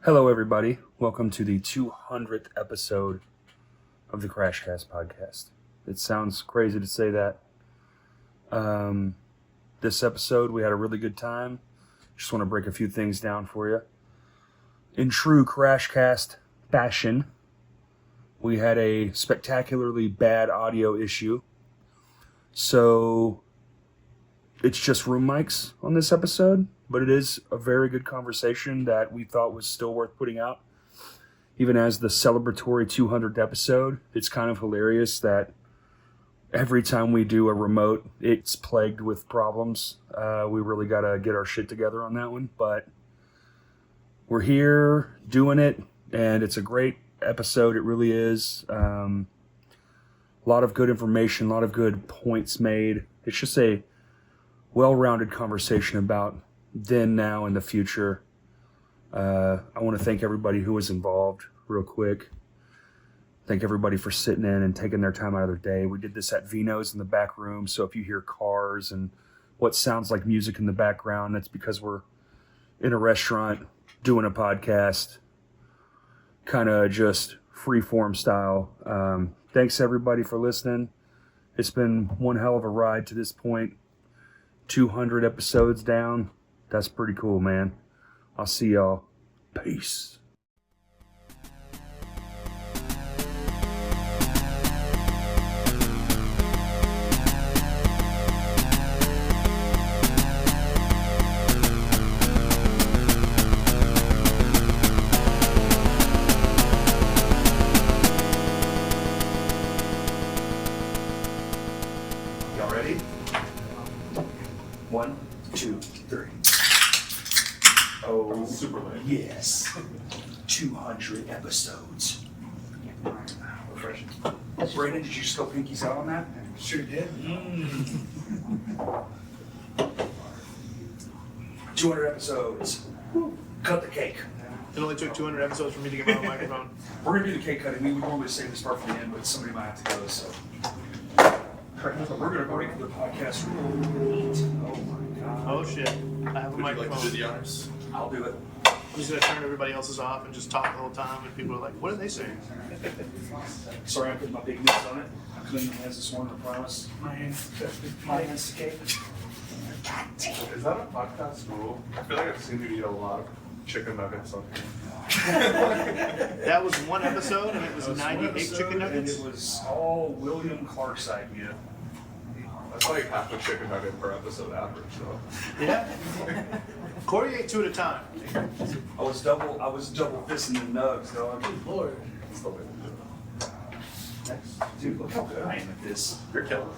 Hello, everybody. Welcome to the 200th episode of the Crashcast podcast. It sounds crazy to say that. This episode, we had a really good time. Just want to break a few things down for you. In true Crashcast fashion, we had a spectacularly bad audio issue. So, it's just room mics on this episode. But it is a very good conversation that we thought was still worth putting out. Even as the celebratory 200th episode, it's kind of hilarious that every time we do a remote, it's plagued with problems. We really got to get our shit together on that one. But we're here doing it, and it's a great episode. It really is. A lot of good information, a lot of good points made. It's just a well-rounded conversation about then, now, and the future. I want to thank everybody who was involved real quick. Thank everybody for sitting in and taking their time out of their day. We did this at Vino's in the back room, so if you hear cars and what sounds like music in the background, that's because we're in a restaurant doing a podcast, kind of just free-form style. Thanks everybody for listening. It's been one hell of a ride to this point. 200 episodes down. That's pretty cool, man. I'll see y'all. Peace. Y'all ready? 1, 2, 3. Oh, super late. Yes. 200 episodes. Refreshing. Brandon, did you just go pinkies out on that? Sure did. 200 episodes. Cut the cake. It only took 200 episodes for me to get my own microphone. We're going to do the cake cutting. We would normally save this part for the end, but somebody might have to go, so. We're going to break the podcast rule. Oh my God. Oh shit. I have a Would you like microphone. to do the honors? I'll do it. I'm just gonna turn everybody else's off and just talk the whole time, and people are like, "What are they saying?" Sorry, I put my big notes on it. I cleaned my hands this morning, I promise. My hands to cake. Is that a podcast rule? I feel like I've seen you eat a lot of chicken nuggets on here. That was one episode, and it was 98 chicken nuggets. And it was all William Clark's idea. That's like half a chicken nugget per episode average, though. Yeah. Corey ate 2 at a time. I was double fisting the nugs, dog. Good Lord. That's the way to do it. Dude, look how good I am at this. You're killing.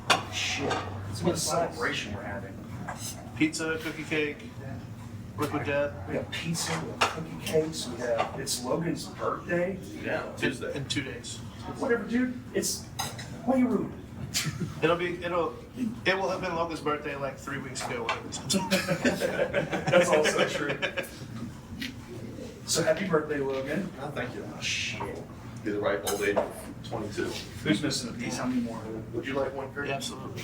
Holy shit. It's what a celebration we're having. Pizza, cookie cake, liquid death. We have pizza, we have cookie cakes, we have, it's Logan's birthday. Yeah, Tuesday. In 2 days. Whatever, dude. Why are you rude? It will have been Logan's birthday like 3 weeks ago. That's also true. So happy birthday, Logan. Oh, thank you. Oh, shit. Be the ripe old age of 22. Who's missing a piece? How many more? Would you like one, Kurt? Yeah, absolutely.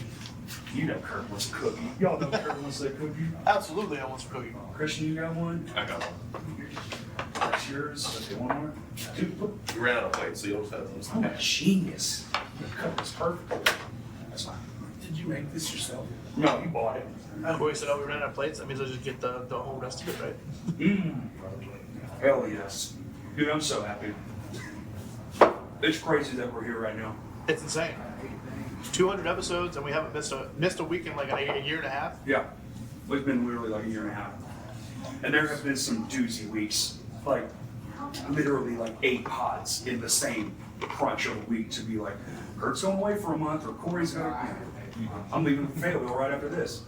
You know Kurt wants a cookie. Y'all know Kurt wants a cookie. Absolutely, I want some cookie. Christian, you got one? I got one. That's yours. Okay, one more. Dude, look. You ran out of plates, so you almost had to Oh, genius. The cut was perfect. That's fine. Did you make this yourself? No, you bought it. Corey said, "Oh, we ran out of plates. That means I just get the whole rest of it, right?" Mmm. Hell yes. Dude, I'm so happy. It's crazy that we're here right now. It's insane. 200 episodes, and we haven't missed a week in like a year and a half. Yeah. It's been literally like a year and a half. And there have been some doozy weeks. Like, literally like 8 pods in the same crunch of a week to be like, Kurt's going away for a month, or Corey's going to, I'm leaving for Fayetteville right after this.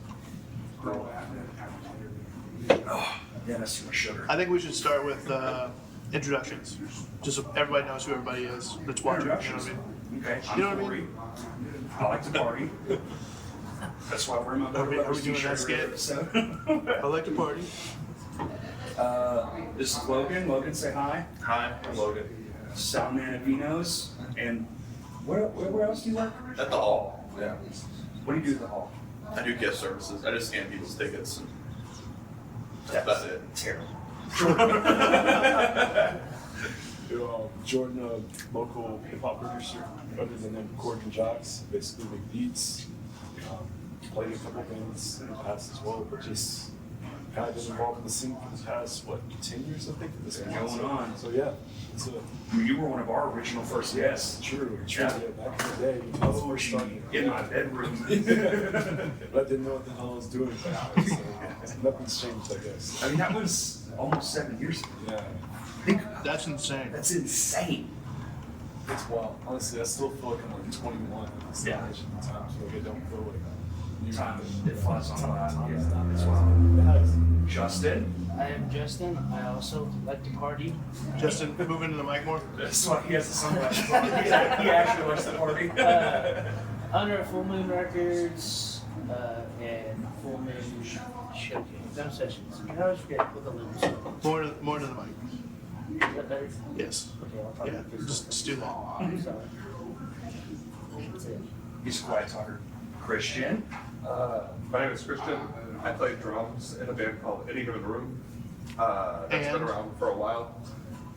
Oh, yeah, that's too much sugar. I think we should start with introductions, just so everybody knows who everybody is that's watching. You know what I mean? Okay, I'm You know what I Corey. mean? I like to party. That's why we're in my Are we doing t-shirt that skit? episode. I like to party. This is Logan. Logan, say hi. Hi, I'm Logan. Soundman at Vino's. And where else do you work? At the hall. Yeah. What do you do at the hall? I do gift services. I just scan people's tickets. And that's about it. Terrible. Jordan, local hip hop producer, other than them recording jocks, basically make beats. Played a couple bands in the past as well, but just kind of been involved in the scene for the past 10 years, I think. This Been going on. So yeah, it's I mean, you were one of our original first guests. true. Yeah. Yeah, back in the day, Oh, in my bedroom. but I didn't know what the hell I was doing. So nothing's changed, I guess. I mean, that was almost 7 years ago. Yeah, Think about That's insane. That's insane. it's wild. Honestly, I still feel like I'm like 21. It's Yeah. not time, so like I don't feel like Time it flies on by. Time Yeah, stops. that's wild. It has. Justin, I am Justin. I also like to party. Justin, move into the mic more. that's why he has the sunglasses on. He actually likes to party. Owner of Full Moon Records and Full Moon Showcase. No sessions. I always forget what the labels are. More to the mic. Is that better? Yes. Okay, I'll talk. Yeah. Just do that. I'm sorry. That's it. He's a quiet talker. Christian, My name is Christian. I play drums in a band called Any Given Room. That's been And? around for a while.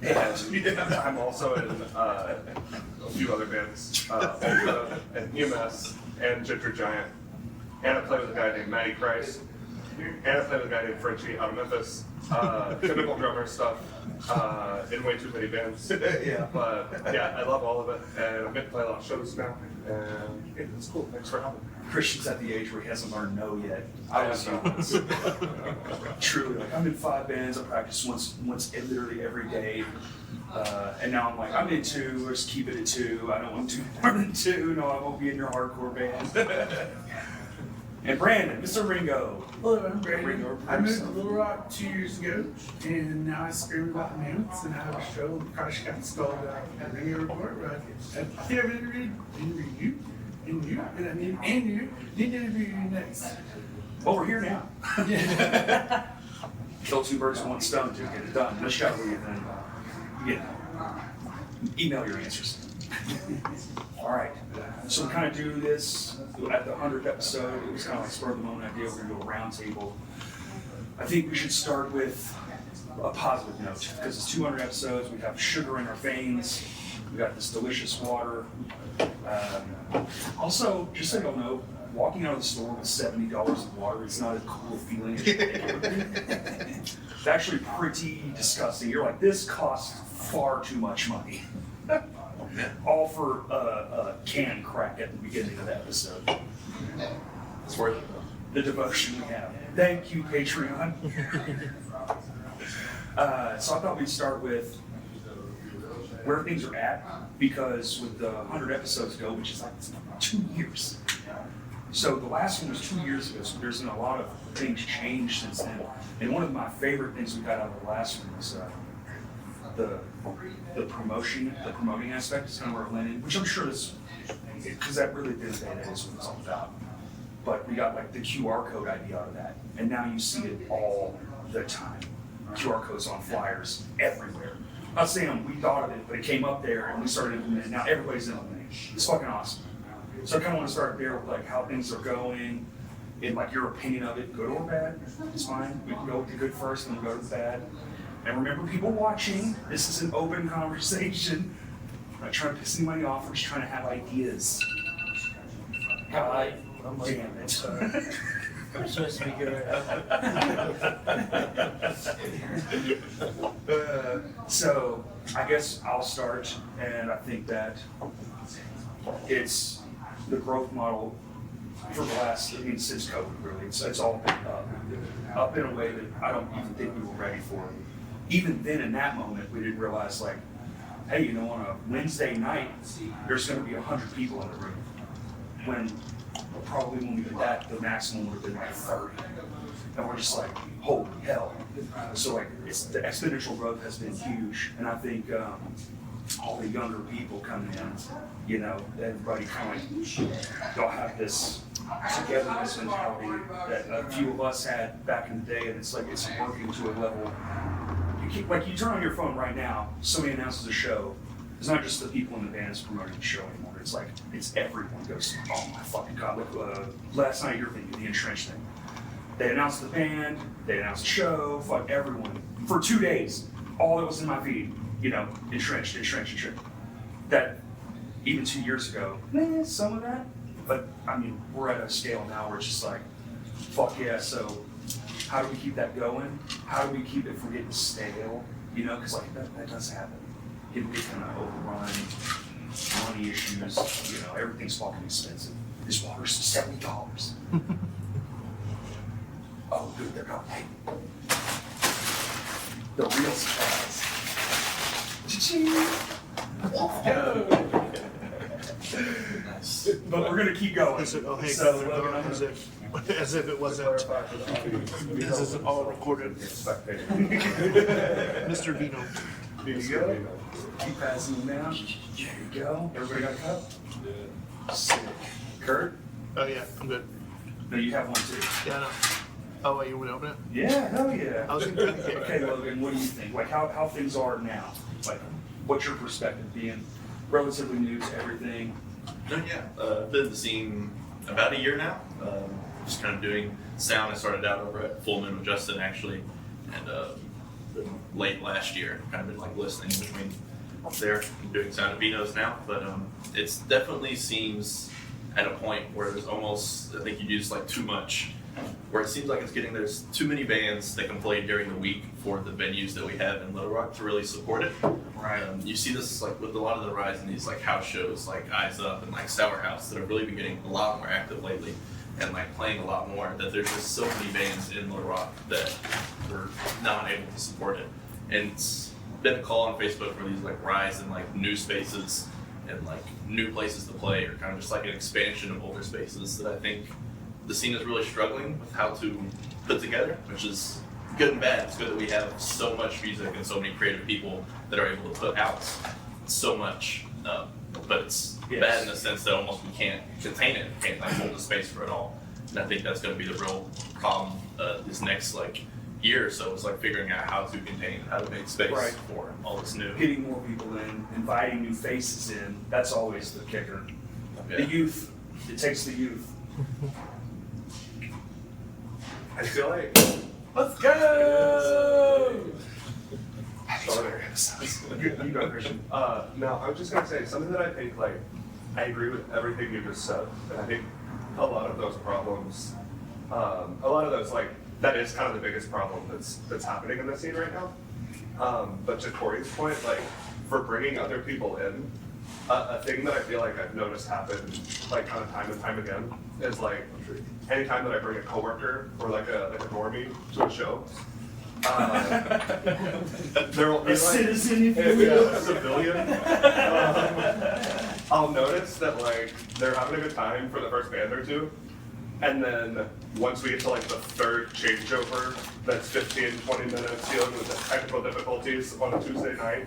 and I'm also in a few other bands, Ultra and EMS and Ginger Giant. And I play with a guy named Matty Price. And I play with a guy named Frenchie out of Memphis. Typical drummer stuff in way too many bands. Yeah. But yeah, I love all of it. And I'm getting to play a lot of shows now. And yeah, it's cool. Thanks for having me. Christian's at the age where he hasn't learned no yet. I was truly like, I'm in 5 bands. I practice once literally every day. And now I'm like, I'm in 2. Let's keep it at 2. I don't want to more than 2. No, I won't be in your hardcore band. And Brandon, Mr. Ringo. Hello, I'm Brandon. Ringo I moved to Bruce. Little Rock 2 years ago, and now I scream about mutes, and I have a show in Crash Cats called Ringo Report, where I think I've interviewed you, and I need to interview you next. Oh, we're here now. Yeah. Kill 2 birds with 1 stone to get it done. Let's shout with you then. Email your answers. All right. So we kind of do this at the 100th episode. It was kind of like spur of the moment idea. We're going to do a round table. I think we should start with a positive note because it's 200 episodes. We have sugar in our veins. We got this delicious water. Also, just so y'all know, walking out of the store with $70 of water is not a cool feeling as you think it would be. It's actually pretty disgusting. You're like, this costs far too much money. All for a can crack at the beginning of the episode. It's worth it. The devotion we have. Thank you, Patreon. So I thought we'd start with where things are at, because with the 100 episodes ago, which is like 2 years. So the last one was 2 years ago, so there's been a lot of things changed since then. And one of my favorite things we got out of the last one was the promoting aspect is kind of where it landed, which I'm sure is, because that really at the end of the day, that is what it's all about. But we got like the QR code idea out of that, and now you see it all the time. QR codes on flyers everywhere. I'm not saying we thought of it, but it came up there and we started implementing. Now everybody's implementing. It's fucking awesome. So I kind of want to start there with like how things are going, and like your opinion of it, good or bad. It's fine. We can go with the good first, and then we'll go to the bad. And remember, people watching, this is an open conversation. I'm not trying to piss anybody off. We're just trying to have ideas. God damn it. I'm supposed to be here right now. So I guess I'll start, and I think that it's the growth model for the last, since COVID really, it's all been up in a way that I don't even think we were ready for. Even then, in that moment, we didn't realize like, hey, on a Wednesday night, there's going to be 100 people in the room. When probably when we did that, the maximum would have been like 30. And we're just like, holy hell. So like, the exponential growth has been huge. And I think all the younger people coming in, everybody kind of like, y'all have this togetherness mentality that a few of us had back in the day, and it's like, it's working to a level. You turn on your phone right now, somebody announces a show. It's not just the people in the bands promoting the show anymore. It's like, it's everyone goes, oh my fucking God. Like, last night, you're thinking the Entrenched thing. They announced the band, they announced the show, fuck everyone. for 2 days, all that was in my feed, entrenched. That even 2 years ago, some of that, but I mean, we're at a scale now where it's just like, fuck yeah, so how do we keep that going? How do we keep it from getting stale? Because like that does happen. People get kind of overrun, money issues, everything's fucking expensive. This water's $70. Oh, dude, they're going, hey. The real surprise. Cha-ching. Let's go. Nice. But we're gonna keep going. Listen, oh, hey, So, they're going as if it wasn't. This is all recorded. Mr. Vino. There you go. Keep passing them down. There you go. Everybody got a cup? Yeah. Sick. Kurt? Oh yeah, I'm good. No, you have one too. Yeah, I know. Oh wait, you want to open it? Yeah, hell yeah. I was gonna drink it. Okay, Logan, what do you think? Like how things are now? Like, what's your perspective being relatively new to everything? No, yeah, been in the scene about a year now. Just kind of doing sound. I started out over at Full Moon with Justin actually, and late last year, kind of been like listening between there and doing sound at Vino's now. But it's definitely seems at a point where there's almost, I think you use like too much, where it seems like there's too many bands that can play during the week for the venues that we have in Little Rock to really support it. Right. You see this like with a lot of the rise in these like house shows like Eyes Up and like Sour House that have really been getting a lot more active lately and like playing a lot more, that there's just so many bands in Little Rock that we're not able to support it. And it's been a call on Facebook for these like rise in like new spaces and like new places to play, or kind of just like an expansion of older spaces that I think the scene is really struggling with how to put together, which is good and bad. It's good that we have so much music and so many creative people that are able to put out so much, but it's bad in the sense that almost we can't contain it, can't like hold the space for it all. And I think that's going to be the real problem this next like year or so, is like figuring out how to contain, how to make space for all this new. Getting more people in, inviting new faces in, that's always the kicker. Yeah. The youth, it takes the youth. I feel like Let's go! You go, Christian. no, I was just gonna say something that I think like I agree with everything you just said, and I think a lot of those problems, a lot of those like that is kind of the biggest problem that's happening in the scene right now. But to Corey's point, like for bringing other people in, a thing that I feel like I've noticed happen like kind of time and time again is like anytime that I bring a coworker or like a normie to a show. There will be A like, citizen, if you will. a civilian. I'll notice that like they're having a good time for the first band or two, and then once we get to like the third changeover, that's 15, 20 minutes dealing with the technical difficulties on a Tuesday night,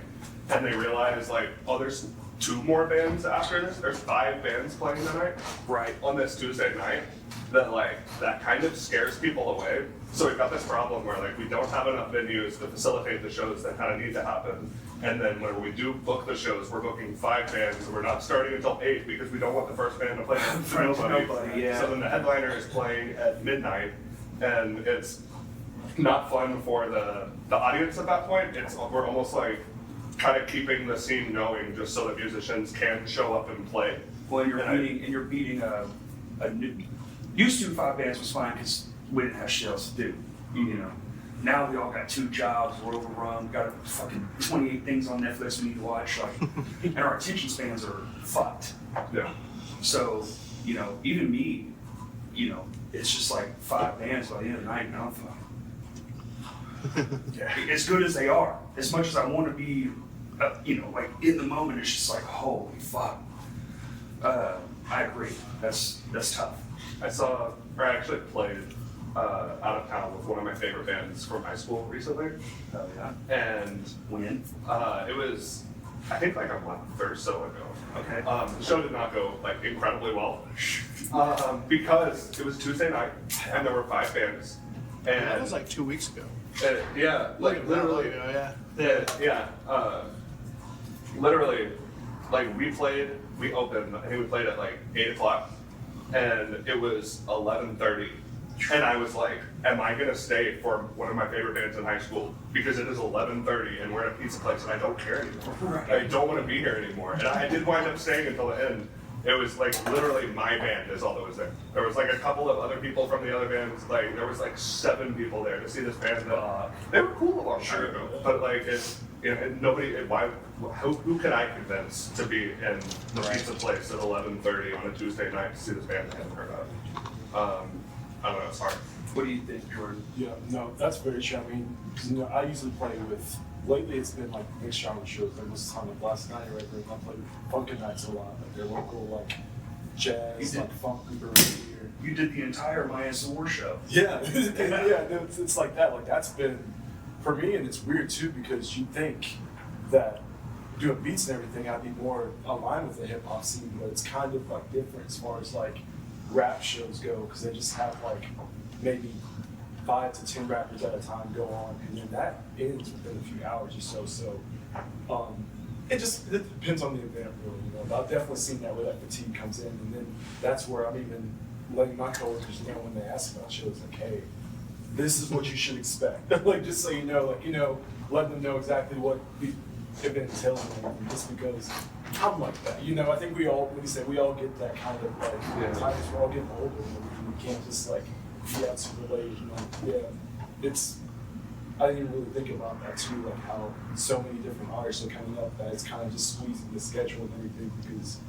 and they realize like, oh, there's 2 more bands after this. There's 5 bands playing tonight. Right. On this Tuesday night, that kind of scares people away. So we've got this problem where like we don't have enough venues to facilitate the shows that kind of need to happen. And then when we do book the shows, we're booking 5 bands, and we're not starting until 8 because we don't want the first band to play for nobody. Yeah. So then the headliner is playing at midnight, and it's not fun for the audience at that point. We're almost like kind of keeping the scene going just so that musicians can show up and play. Well, you're beating a new. Used to 5 bands was fine because we didn't have shit else to do. Now we all got 2 jobs, we're overrun, we got fucking 28 things on Netflix we need to watch, like, and our attention spans are fucked. Yeah. So, even me, it's just like 5 bands by the end of the night, and I'm fucking. Yeah. As good as they are, as much as I want to be, like in the moment, it's just like, holy fuck. I agree. That's tough. I actually played out of town with one of my favorite bands from high school recently. Oh yeah. And When? it was, I think like a month or so ago. Okay. The show did not go like incredibly well because it was Tuesday night and there were 5 bands. And That was like 2 weeks ago. yeah, like literally. Yeah. Literally, like we opened, I think we played at like 8 o'clock, and it was 11:30 And I was like, am I gonna stay for one of my favorite bands in high school? Because it is 11:30 and we're at a pizza place and I don't care anymore. Right. I don't wanna be here anymore. And I did wind up staying until the end. It was like literally my band is all that was there. There was like a couple of other people from the other bands. Like there was like 7 people there to see this band. That, they were cool a long time ago, but like it's and nobody. Who can I convince to be in the pizza place at 11:30 on a Tuesday night to see this band I haven't heard of? I don't know. It's hard. What do you think, Jordan? Yeah, no, that's very true. I mean, 'cause, I usually play with. Lately, it's been like mixed genre shows. Like most of the time, like last night, right? I played Funkin' Nights a lot. Like their local like jazz, like funk group around here. You did the entire Maya War show. Yeah, yeah, no, it's like that. Like that's been for me, and it's weird too because you think that doing beats and everything, I'd be more aligned with the hip hop scene, but it's kind of like different as far as like rap shows go because they just have like maybe 5 to 10 rappers at a time go on, and then that ends within a few hours or so. So it depends on the event, really. I've definitely seen that where that fatigue comes in, and then that's where I'm even letting my coworkers know when they ask about shows, like, hey, this is what you should expect. Like, just so you know, letting them know exactly what the event entails and everything, just because I'm like that. I think we all get that kind of like times we're all getting older, and we can't just like be out super late. I didn't even really think about that too, like how so many different artists are coming up that it's kind of just squeezing the schedule and everything because,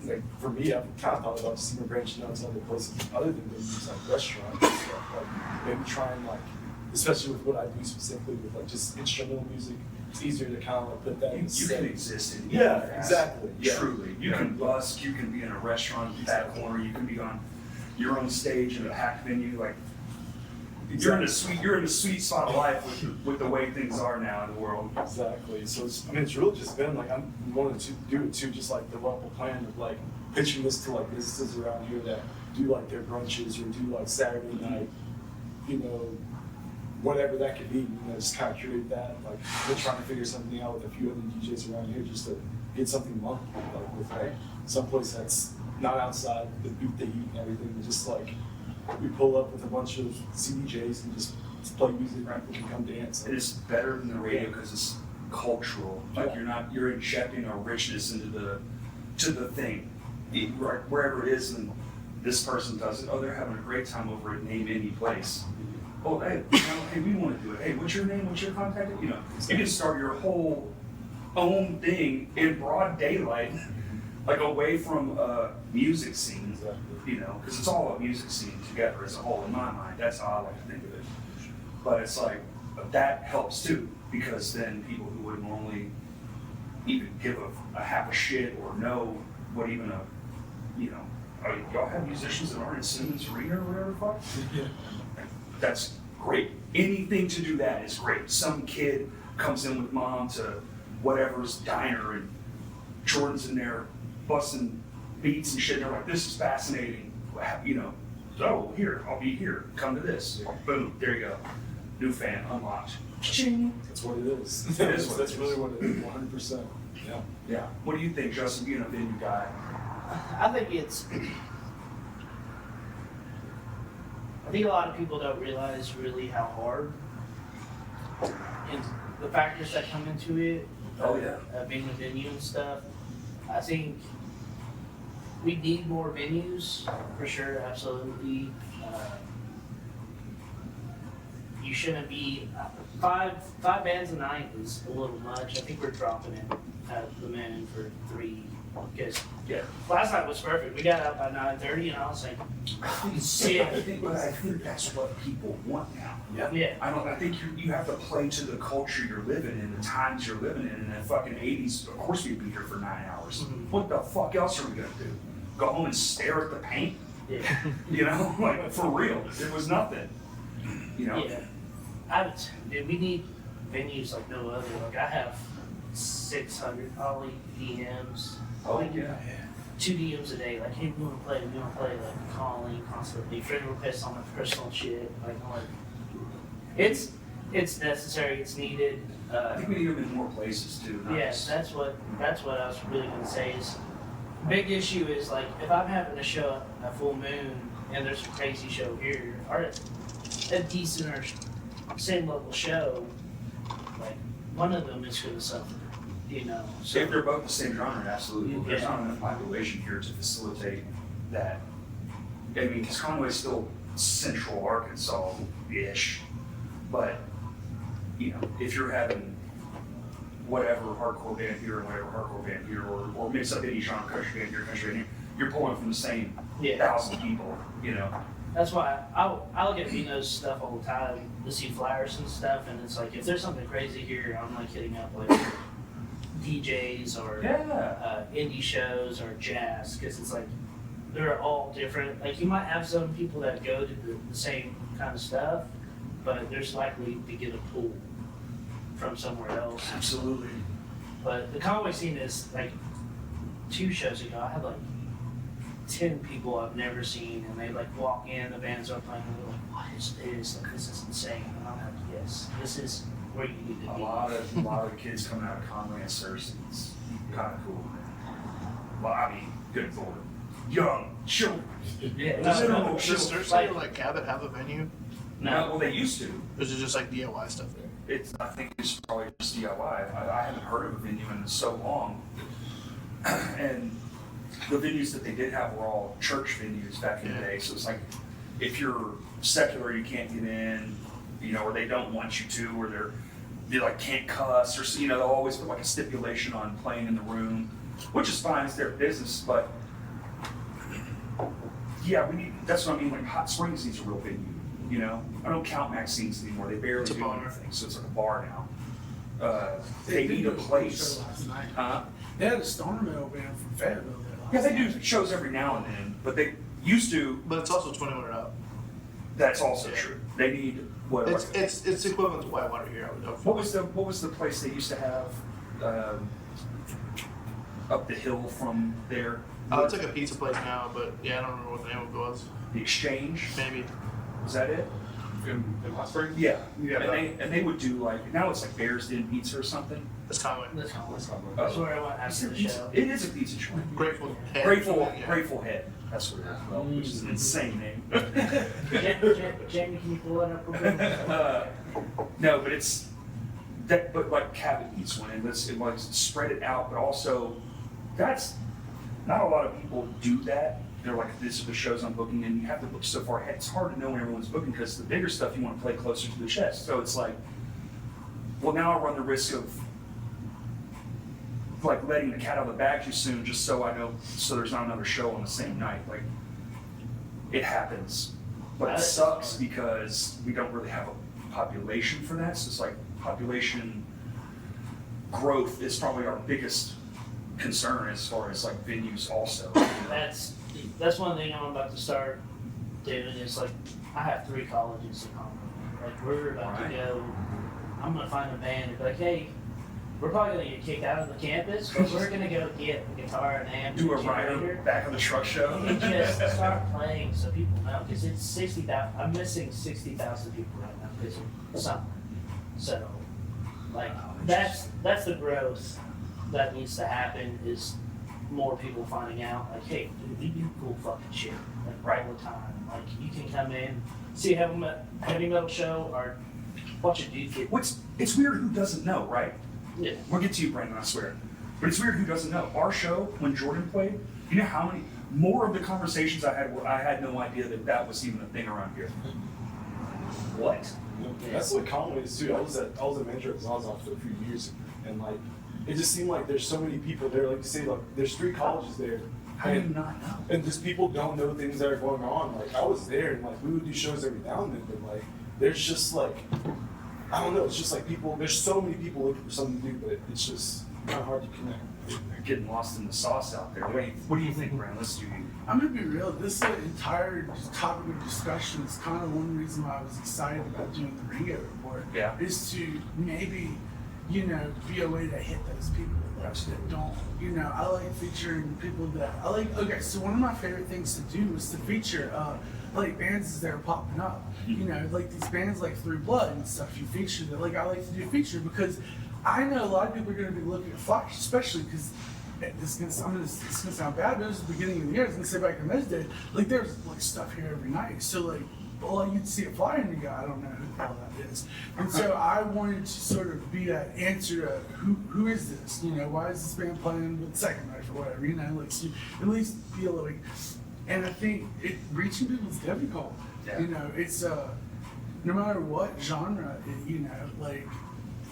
like for me, I've kind of thought about just even branching out to other places other than venues like restaurants and stuff, like maybe trying like, especially with what I do specifically with like just instrumental music, it's easier to kind of like put that in You can exist in exactly. Yeah. Truly. You can busk, you can be in a restaurant in that corner, you can be on your own stage in a packed venue, like you're in a sweet spot of life with the way things are now in the world. Exactly. So it's really just been like I'm wanting to do it too, just like develop a plan of like pitching this to like businesses around here that do like their brunches or do like Saturday night, whatever that could be. Just kind of curate that. Like we're trying to figure something out with a few other DJs around here just to get something monthly, like with like someplace that's not outside the beat the heat and everything, but just like we pull up with a bunch of CDJs and just play music, right? People can come dance. It is better than the radio because it's cultural. Like you're injecting a richness into the thing, wherever it is, and this person does it. Oh, they're having a great time over at name any place. Oh, hey, hey, we want to do it. Hey, what's your name? What's your contact? You can start your whole own thing in broad daylight, like away from music scene. Because it's all a music scene together as a whole in my mind. That's how I like to think of it. But it's like, that helps too, because then people who would normally even give a half a shit or know what even y'all have musicians that aren't in Simmons Arena or whatever the fuck? Yeah. That's great. Anything to do that is great. Some kid comes in with mom to whatever's diner and Jordan's in there busting beats and shit, and they're like, this is fascinating. Oh, here, I'll be here. Come to this. Boom, there you go. New fan unlocked. Ching. That's what it is. That's really what it is, 100%. Yeah. Yeah. What do you think, Justin, being a venue guy? I think a lot of people don't realize really how hard and the factors that come into it. Being a venue and stuff. I think we need more venues for sure, absolutely. You shouldn't be five bands a night is a little much. I think we're dropping it at the minimum for 3 because last night was perfect. We got out by 9:30 and I was like, sick. I think that's what people want now. Yeah. I think you have to play to the culture you're living in, the times you're living in. In the fucking 80s, of course we'd be here for 9 hours. Mm-hmm. What the fuck else are we gonna do? Go home and stare at the paint? Yeah. Like for real. It was nothing. Yeah. We need venues like no other. Like I have 600 probably DMs. Oh yeah. 2 DMs a day. Like, hey, we want to play. Like calling constantly. Friend requests on my personal shit. Like, it's necessary. It's needed. I think we need them in more places too. Yes, that's what I was really gonna say is. Big issue is like if I'm having a show at Full Moon and there's a crazy show here, or a decent or same level show, like one of them is gonna suffer, you know. So If they're both the same genre, absolutely. But there's Yeah. not enough population here to facilitate that. I mean, because Conway's still central Arkansas-ish, but, you know, if you're having whatever hardcore band here and whatever hardcore band here, or mix up any genre, country band here, country band here, you're pulling from the same Yeah. 1,000 people, you know. that's why I look at Vino's stuff all the time to see flyers and stuff, and it's like if there's something crazy here, I'm like hitting up like DJs or Yeah. indie shows or jazz, because it's like they're all different. Like you might have some people that go to the same kind of stuff, but there's likely to get a pull from somewhere else. Absolutely. But the Conway scene is like 2 shows ago, I had like 10 people I've never seen, and they like walk in, the bands are playing, and they're like, "What is this? Like, this is insane." And I'm like, "Yes, this is where you need to A be." lot of kids coming out of Conway and Cersei. It's kind of cool. Well, I mean, good lord. Young children. Yeah, Does it no, all- no, Does Cersei like- or like Cabot have a venue? No, well, they used to. Or is it just like DIY stuff there? I think it's probably just DIY. I haven't heard of a venue in so long. And the venues that they did have were all church venues back in the Yeah. day. So it's like, if you're secular, you can't get in, you know, or they don't want you to, or they like can't cuss, or, you know, they'll always put like a stipulation on playing in the room, which is fine, it's their business, but yeah, that's what I mean, like Hot Springs needs a real venue, you know? I don't count Maxine's anymore, they barely It's a do bar. anything, so it's like a bar now. They need a place. Show last night. Huh? They had a stoner metal band from Fayetteville there last Yeah, they night. do shows every now and then, but they used to, But it's also 21 or up. that's also true. They need, what, like, It's equivalent to Whitewater here, I would hope. what was the place they used to have, up the hill from there? It's like a pizza place now, but yeah, I don't remember what the name of it was. The Exchange, Maybe. was that it? In Hot Springs? Yeah. Yeah, And they would do like, now it's like Bears Den Pizza or something. It's Conway. That's Conway. Oh. That's where I went after the show. It is a pizza joint. Grateful Head. Yeah. Grateful Head. That's what it is. Well, which is an insane name. Jamie, can you pull that up real quick? No, but it's that. But like Cabot eats one, and it like spread it out. But also, that's not a lot of people do that. They're like, "This are the shows I'm booking," and you have to book so far ahead. It's hard to know when everyone's booking because the bigger stuff you want to play closer to the chest. So it's like, well, now I run the risk of like letting the cat out of the bag too soon, just so I know, so there's not another show on the same night. Like, it happens, but it sucks because we don't really have a population for that. So it's like population growth is probably our biggest concern as far as like venues also. That's one thing I'm about to start doing. Is like I have 3 colleges in Conway. Like we're about Right. to go. I'm gonna find a band and be like, hey, we're probably gonna get kicked out of the campus, but we're gonna go get a guitar and amp. Do a and rider generator back of the truck show. and just start playing so people know. Because it's 60,000. I'm missing 60,000 people right now because of summer. So, like that's the growth that needs to happen. Is more people finding out, like, hey, dude, we do cool fucking shit, like, Right. all the time. Like, you can come in, see a heavy metal show, or watch a dude get, It's weird who doesn't know, right? yeah. We'll get to you, Brandon, I swear. But it's weird who doesn't know. Our show, when Jordan played, you know how many more of the conversations I had were I had no idea that was even a thing around here. What? That's what Conway is too. I was a manager at Zaza for a few years, and like it just seemed like there's so many people there. Like you say, like there's 3 colleges there, How do you and not know? and just people don't know things that are going on. Like I was there, and like we would do shows every now and then, but like there's just like I don't know. It's just like people. There's so many people looking for something to do, but it's just kind of hard to connect. They're getting lost in the sauce out there. Wait, what do you think, Brandon? Let's do you. I'm gonna be real. This entire topic of discussion is kind of one reason why I was excited about doing the Ringo report. Yeah. Is to maybe, be a way to hit those people that don't. I like featuring people that I like. Okay, so one of my favorite things to do is to feature like bands that are popping up. Like these bands like Through Blood and stuff. You feature that. Like I like to do feature because I know a lot of people are gonna be looking at Flash, especially because this is gonna sound bad, but it was the beginning of the year. I was gonna say back in those days, like there's like stuff here every night. So like, well, you'd see a flyer and you go, I don't know who the hell that is. And so I wanted to sort of be that answer to who is this? You know, why is this band playing with second knife or whatever? You know, like so you at least feel like. And I think reaching people is difficult. Yeah. You know, it's no matter what genre, you know, like.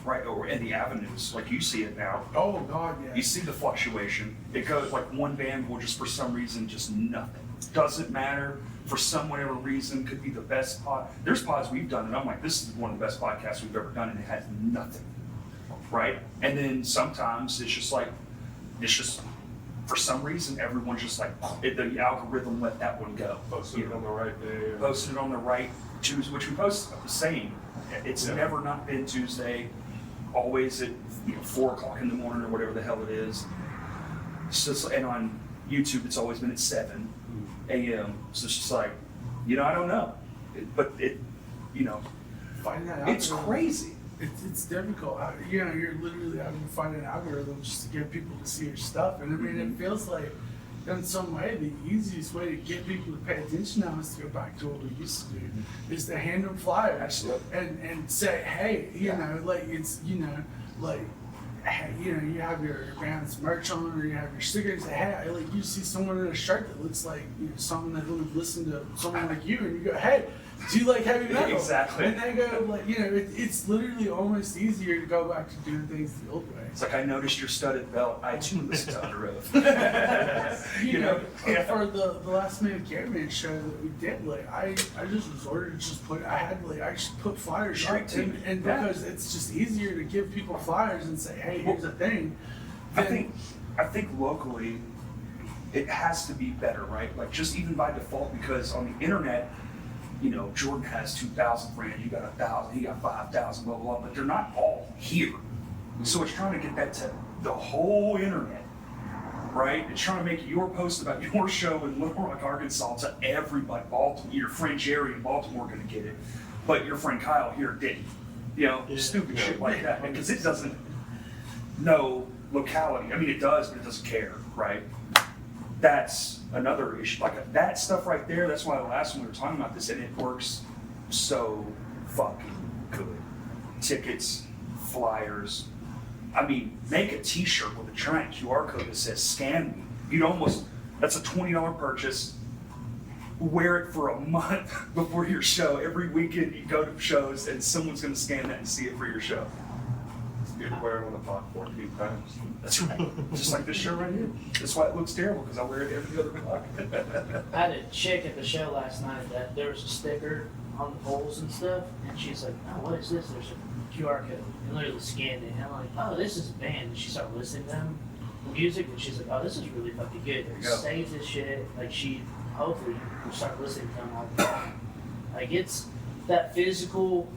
Right, or in the avenues, like you see it now. Oh God, yeah. You see the fluctuation. It goes like one band will just for some reason just nothing. Doesn't matter for some whatever reason. Could be the best pod. There's pods we've done, and I'm like, this is one of the best podcasts we've ever done, and it has nothing. Right, and then sometimes it's just for some reason everyone's just like the algorithm let that one go. Posted it on the right day. Posted it on the right Tuesday, which we post the same. It's Yeah. never not been Tuesday. Always at 4 o'clock in the morning or whatever the hell it is. So, and on YouTube, it's always been at 7 a.m. So it's just like, I don't know. Finding that out. It's crazy. It's difficult. You know, you're literally having to find an algorithm just to get people to see your stuff. And I mean, it feels like, in some way, the easiest way to get people to pay attention now is to go back to what we used to do, is to hand them flyers. Absolutely. And say, hey, you know, like it's, like, hey, you have your band's merch on or you have your stickers. Hey, like you see someone in a shirt that looks like someone that would listen to someone like you, and you go, hey, do you like heavy metal? Exactly. And they go like, it's literally almost easier to go back to doing things the old way. It's like, I noticed your studded belt. I too listened to Under Oath. For the Last Minute Caravan show that we did, like I just resorted to just I just put flyers Straight up, to you. and because it's just easier to give people flyers and say, hey, here's a thing. I think locally, it has to be better, right? Like just even by default, because on the internet, Jordan has 2,000 friends, you got 1,000, he got 5,000, blah, blah, blah, but they're not all here. So it's trying to get that to the whole internet, right? It's trying to make your post about your show in Little Rock, Arkansas to everybody. Baltimore, your friend Jerry in Baltimore are going to get it, but your friend Kyle here didn't. Stupid shit like that, because it doesn't know locality. I mean, it does, but it doesn't care, right? That's another issue. Like that stuff right there, that's why the last one we were talking about this, and it works so fucking good. Tickets, flyers. I mean, make a t-shirt with a giant QR code that says scan me. That's a $20 purchase. Wear it for a month before your show. Every weekend you go to shows and someone's gonna scan that and see it for your show. You'd wear it on the clock 14 times. That's right. Just like this show right here. That's why it looks terrible, because I wear it every other clock. I had a chick at the show last night that there was a sticker on the poles and stuff, and she's like, oh, what is this? There's a QR code. And literally scanned it. And I'm like, oh, this is a band. And she started listening to them, the music, and she's like, oh, this is really fucking good. There you go. Save this shit. Like, she hopefully will start listening to them all the time. Like, it's that physical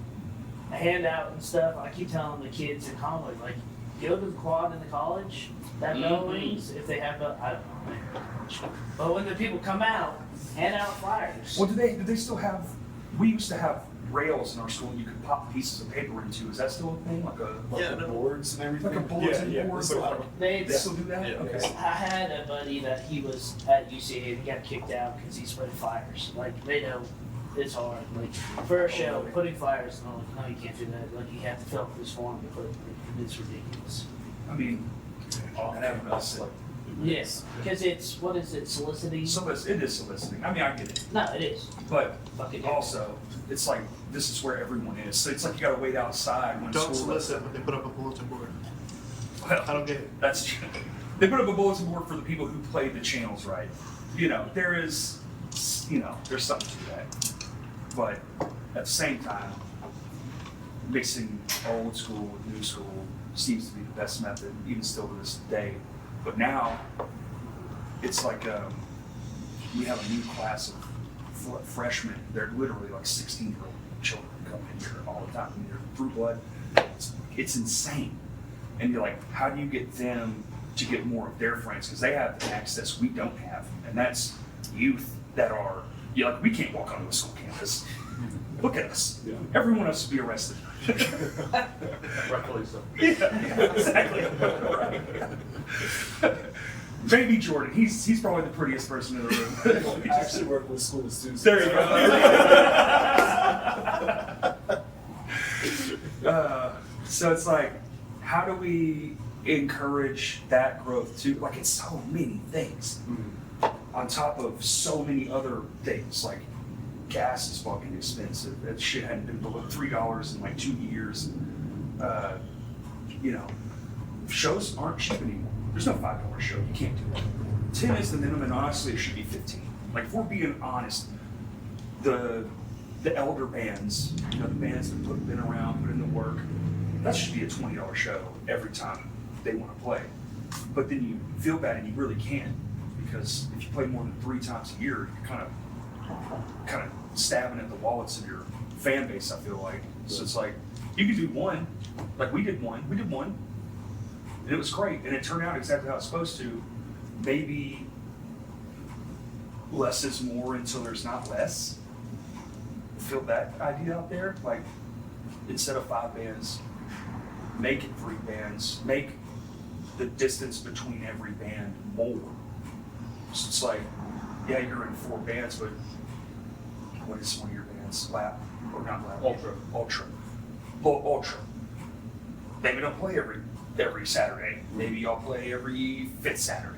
handout and stuff. I keep telling the kids in college, like, go to the quad in the college, that bell rings, if they have I don't know. But when the people come out, hand out flyers. Well, do they still have, we used to have rails in our school you could pop pieces of paper into. Is that still a thing? Like The boards and everything. Like a bulletin board? Still have them. They still do that? Yeah. Okay. I had a buddy that he was at UCA and he got kicked out because he spread flyers. Like, they know it's hard. Like, for a show, putting flyers, no, you can't do that. Like, you have to fill out this form to put, it's ridiculous. I mean, and having us, like, Yes, because it's, what is it, soliciting? it is soliciting. I mean, I get it. No, it is. But Fucking also, it's like, this is where everyone is. So it's like you gotta wait outside when Don't school. solicit, but they put up a bulletin board. Well, I don't get it. that's true. They put up a bulletin board for the people who played the channels right. There is, there's something to that. But at the same time, mixing old school with new school seems to be the best method, even still to this day. But now, it's like we have a new class of freshmen. They're literally like 16-year-old children come in here all the time. They're through blood. It's insane. And you're like, how do you get them to get more of their friends? Because they have the access we don't have. And that's youth that are, we can't walk onto a school campus. Look at us. Yeah. Everyone else would be arrested. Rightfully so. Yeah, exactly. Right. Maybe Jordan. He's probably the prettiest person in the room. I actually work with school students. There you go. So it's like, how do we encourage that growth too? Like, it's so many things on top of so many other things. Like, gas is fucking expensive. That shit hadn't been below $3 in like 2 years. You know, shows aren't cheap anymore. There's no $5 show. You can't do that. 10 is the minimum, and honestly, it should be 15. Like, if we're being honest, the elder bands, you know, the bands that been around, put in the work, that should be a $20 show every time they want to play. But then you feel bad, and you really can't, because if you play more than 3 times a year, you're kind of stabbing at the wallets of your fan base, I feel like. So it's like, you could do one, like we did one, and it was great, and it turned out exactly how it's supposed to. Maybe less is more until there's not less. Feel that idea out there? Like, instead of 5 bands, make it 3 bands, make the distance between every band more. So it's like, yeah, you're in 4 bands, but what is one of your bands? Lap, or not Lap? Ultra. Well, Ultra. Maybe don't play every Saturday. Maybe y'all play every 5th Saturday.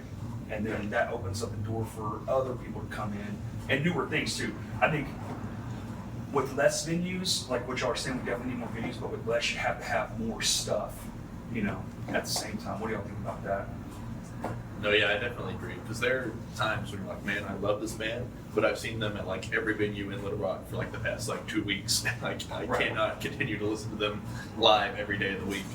And then that opens up the door for other people to come in, and newer things too. I think with less venues, like what y'all are saying, we definitely need more venues, but with less, you have to have more stuff, you know, at the same time. What do y'all think about that? No, yeah, I definitely agree. Because there are times when you're like, man, I love this band, but I've seen them at like every venue in Little Rock for like the past like 2 weeks. Like, I cannot continue to listen to them live every day of the week.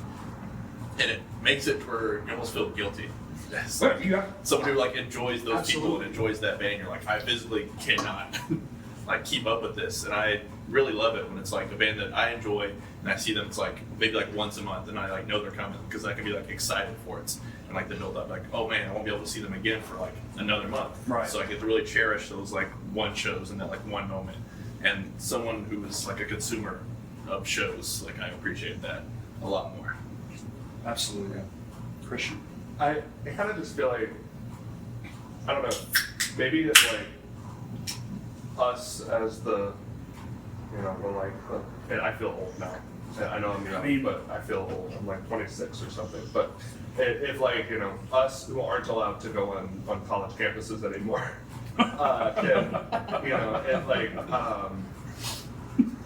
And it makes it where you almost feel guilty. As someone who like enjoys those people and enjoys that band, you're like, I physically cannot like keep up with this. And I really love it when it's like a band that I enjoy and I see them, it's like maybe like once a month, and I like know they're coming because I can be like excited for it. And like the build up, like, oh man, I won't be able to see them again for like another month. Right. So I get to really cherish those like one shows and that like one moment. And someone who is like a consumer of shows, like I appreciate that a lot more. Absolutely. Christian? I kind of just feel like, I don't know, maybe it's like us as the, you know, we're like, and I feel old now. I know I'm young, but I feel old. I'm like 26 or something. But if like, you know, us who aren't allowed to go on college campuses anymore, can, you know, if like,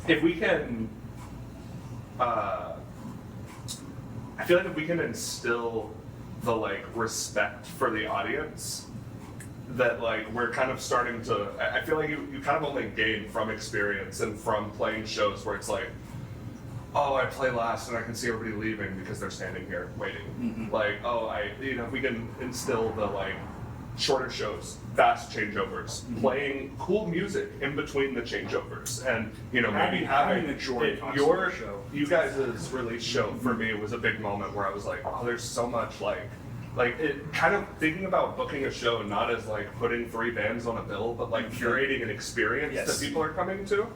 if we can, I feel like if we can instill the like respect for the audience, that like we're kind of starting to, I feel like you kind of only gain from experience and from playing shows where it's like, oh, I play last and I can see everybody leaving because they're standing here waiting. Mm-hmm. Like, oh, you know, if we can instill the like shorter shows, fast changeovers, mm-hmm. playing cool music in between the changeovers, and you know, maybe having a short show. You guys' release show for me was a big moment where I was like, oh, there's so much like it kind of thinking about booking a show not as like putting 3 bands on a bill, but like curating an experience that people are coming to,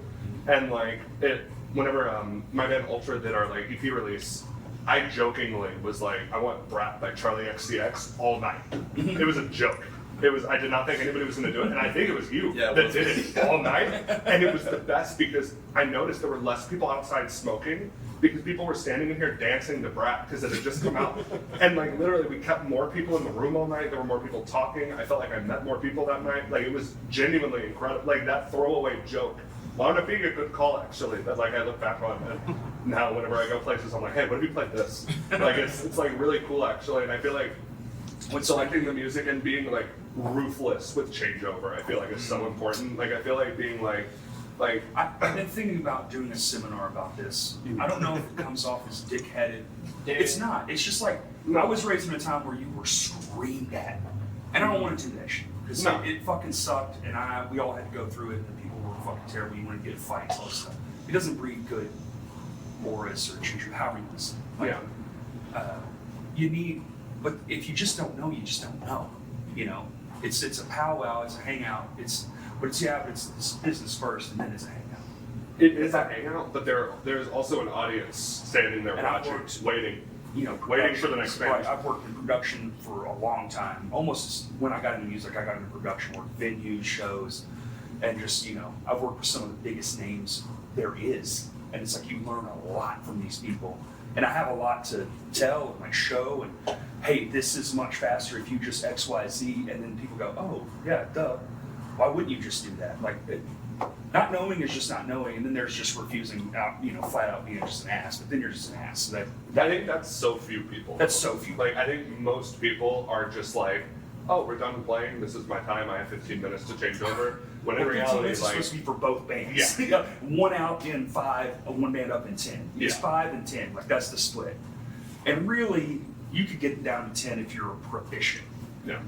and like it. Whenever my band Ultra did our like EP release, I jokingly was like, I want Brat by Charlie XCX all night. It was a joke. I did not think anybody was gonna do it, and I think it was you that did it all night. And it was the best because I noticed there were less people outside smoking because people were standing in here dancing to Brat because it had just come out. And like literally we kept more people in the room all night. There were more people talking. I felt like I met more people that night. Like it was genuinely incredible. Like that throwaway joke wound up being a good call actually, that like I look back on, and now whenever I go places I'm like, hey, what if we played this? Like it's like really cool actually, and I feel like when selecting the music and being like ruthless with changeover, I feel like is so important. Like I feel like being like I've been thinking about doing a seminar about this. I don't know if it comes off as dick-headed. It's not. It's just like, I was raised in a time where you were screamed at, and I don't want to do that shit. Because it fucking sucked, and we all had to go through it, and the people were fucking terrible. You want to get in fights, all this stuff. It doesn't breed good auras or change, however you want to say it. Like, you need, but if you just don't know, you just don't know. You know, it's a powwow, it's a hangout, it's business first, and then it's a hangout. It is a hangout, but there's also an audience standing there watching, waiting Waiting for the next band. Right, I've worked in production for a long time. Almost when I got into music, I got into production work, venues, shows, and just, I've worked with some of the biggest names there is. And it's like you learn a lot from these people. And I have a lot to tell and show and, hey, this is much faster if you just X, Y, Z. And then people go, oh, yeah, duh. Why wouldn't you just do that? Not knowing is just not knowing, and then there's just refusing out, flat out being just an ass. But then you're just an ass. So I think that's so few people. That's so few. I think most people are just like, oh, we're done playing. This is my time. I have 15 minutes to change over. When in reality, it's supposed to be for both bands. Yeah. One out in 5, one band up in 10. It's 5 and 10. That's the split. And really, you could get it down to 10 if you're proficient. Yeah.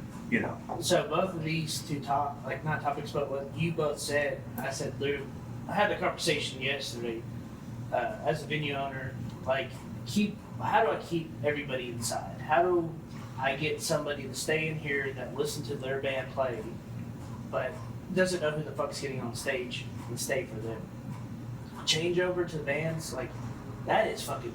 So both of these two not topics, but what you both said, I said, Lou, I had a conversation yesterday, as a venue owner, how do I keep everybody inside? How do I get somebody to stay in here that listen to their band play, but doesn't know who the fuck's getting on stage and stay for them? Change over to the bands, that is fucking,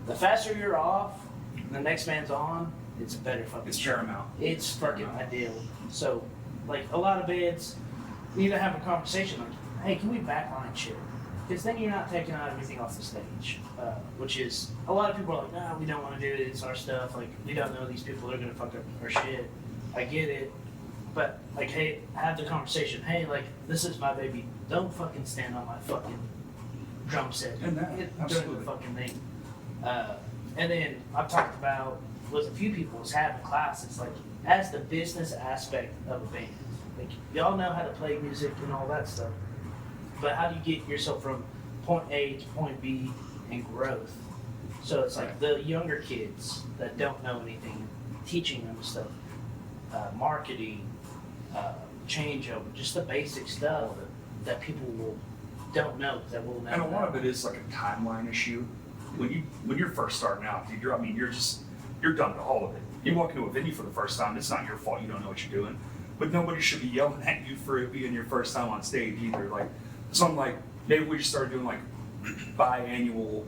the faster you're off, and the next band's on, it's a better fucking. It's paramount. It's fucking ideal. So, a lot of bands need to have a conversation hey, can we backline shit? Because then you're not taking out everything off the stage, which is, a lot of people are like, no, we don't want to do it, it's our stuff, we don't know these people are going to fuck up our shit. I get it. But, hey, have the conversation, hey, this is my baby, don't fucking stand on my fucking drum set. And that, Doing absolutely. the fucking thing. And then I've talked about with a few people is having classes, as the business aspect of a band. Y'all know how to play music and all that stuff, but how do you get yourself from point A to point B and growth? So it's the younger kids that don't know anything, teaching them stuff, marketing, changeover, just the basic stuff that people don't know, that will never know. And a lot of it is a timeline issue. When you're first starting out, dude, you're done with all of it. You walk into a venue for the first time, it's not your fault, you don't know what you're doing. But nobody should be yelling at you for it being your first time on stage either. So I'm maybe we just started doing biannual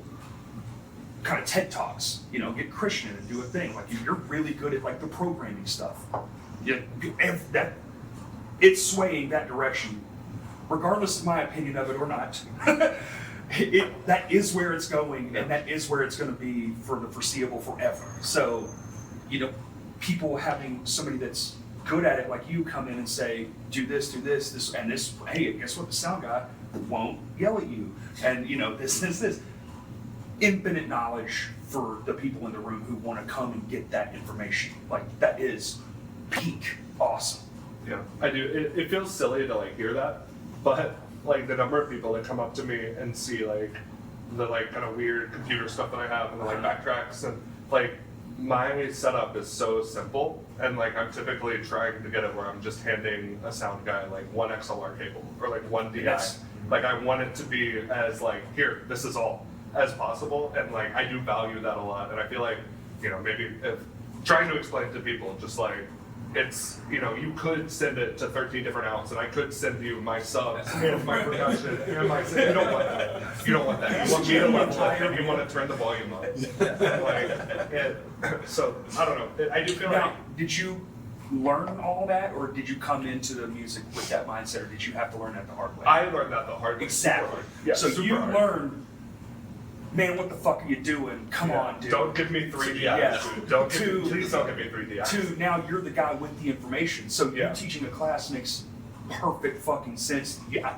kind of TED Talks, get Christian and do a thing. You're really good at the programming stuff. It's swaying that direction, regardless of my opinion of it or not. That is where it's going, and that is where it's going to be for the foreseeable forever. So, people having somebody that's good at it like you come in and say, do this, and this, hey, guess what? The sound guy won't yell at you. And, this. Infinite knowledge for the people in the room who want to come and get that information. That is peak awesome. Yeah, I do. It feels silly to hear that, but the number of people that come up to me and see the kind of weird computer stuff that I have and the backtracks and my setup is so simple and I'm typically trying to get it where I'm just handing a sound guy one XLR cable or one DI. Yes. I want it to be as here, this is all as possible, and I do value that a lot, and I feel maybe if trying to explain to people just it's, you could send it to 13 different outs, and I could send you my subs and my percussion and my. You don't want that. You don't want that. You want me to level it, and you want to turn the volume up. So I don't know. I do feel Now, did you learn all that, or did you come into the music with that mindset, or did you have to learn that the hard way? I learned that the hard way. Exactly. Yeah, so super you hard. learned, man, what the fuck are you doing? Come on, dude. Don't give me 3 DIs. Yeah. Dude. Please don't give me 3 DIs. To now you're the guy with the information. So you teaching a class makes perfect fucking sense. Yeah,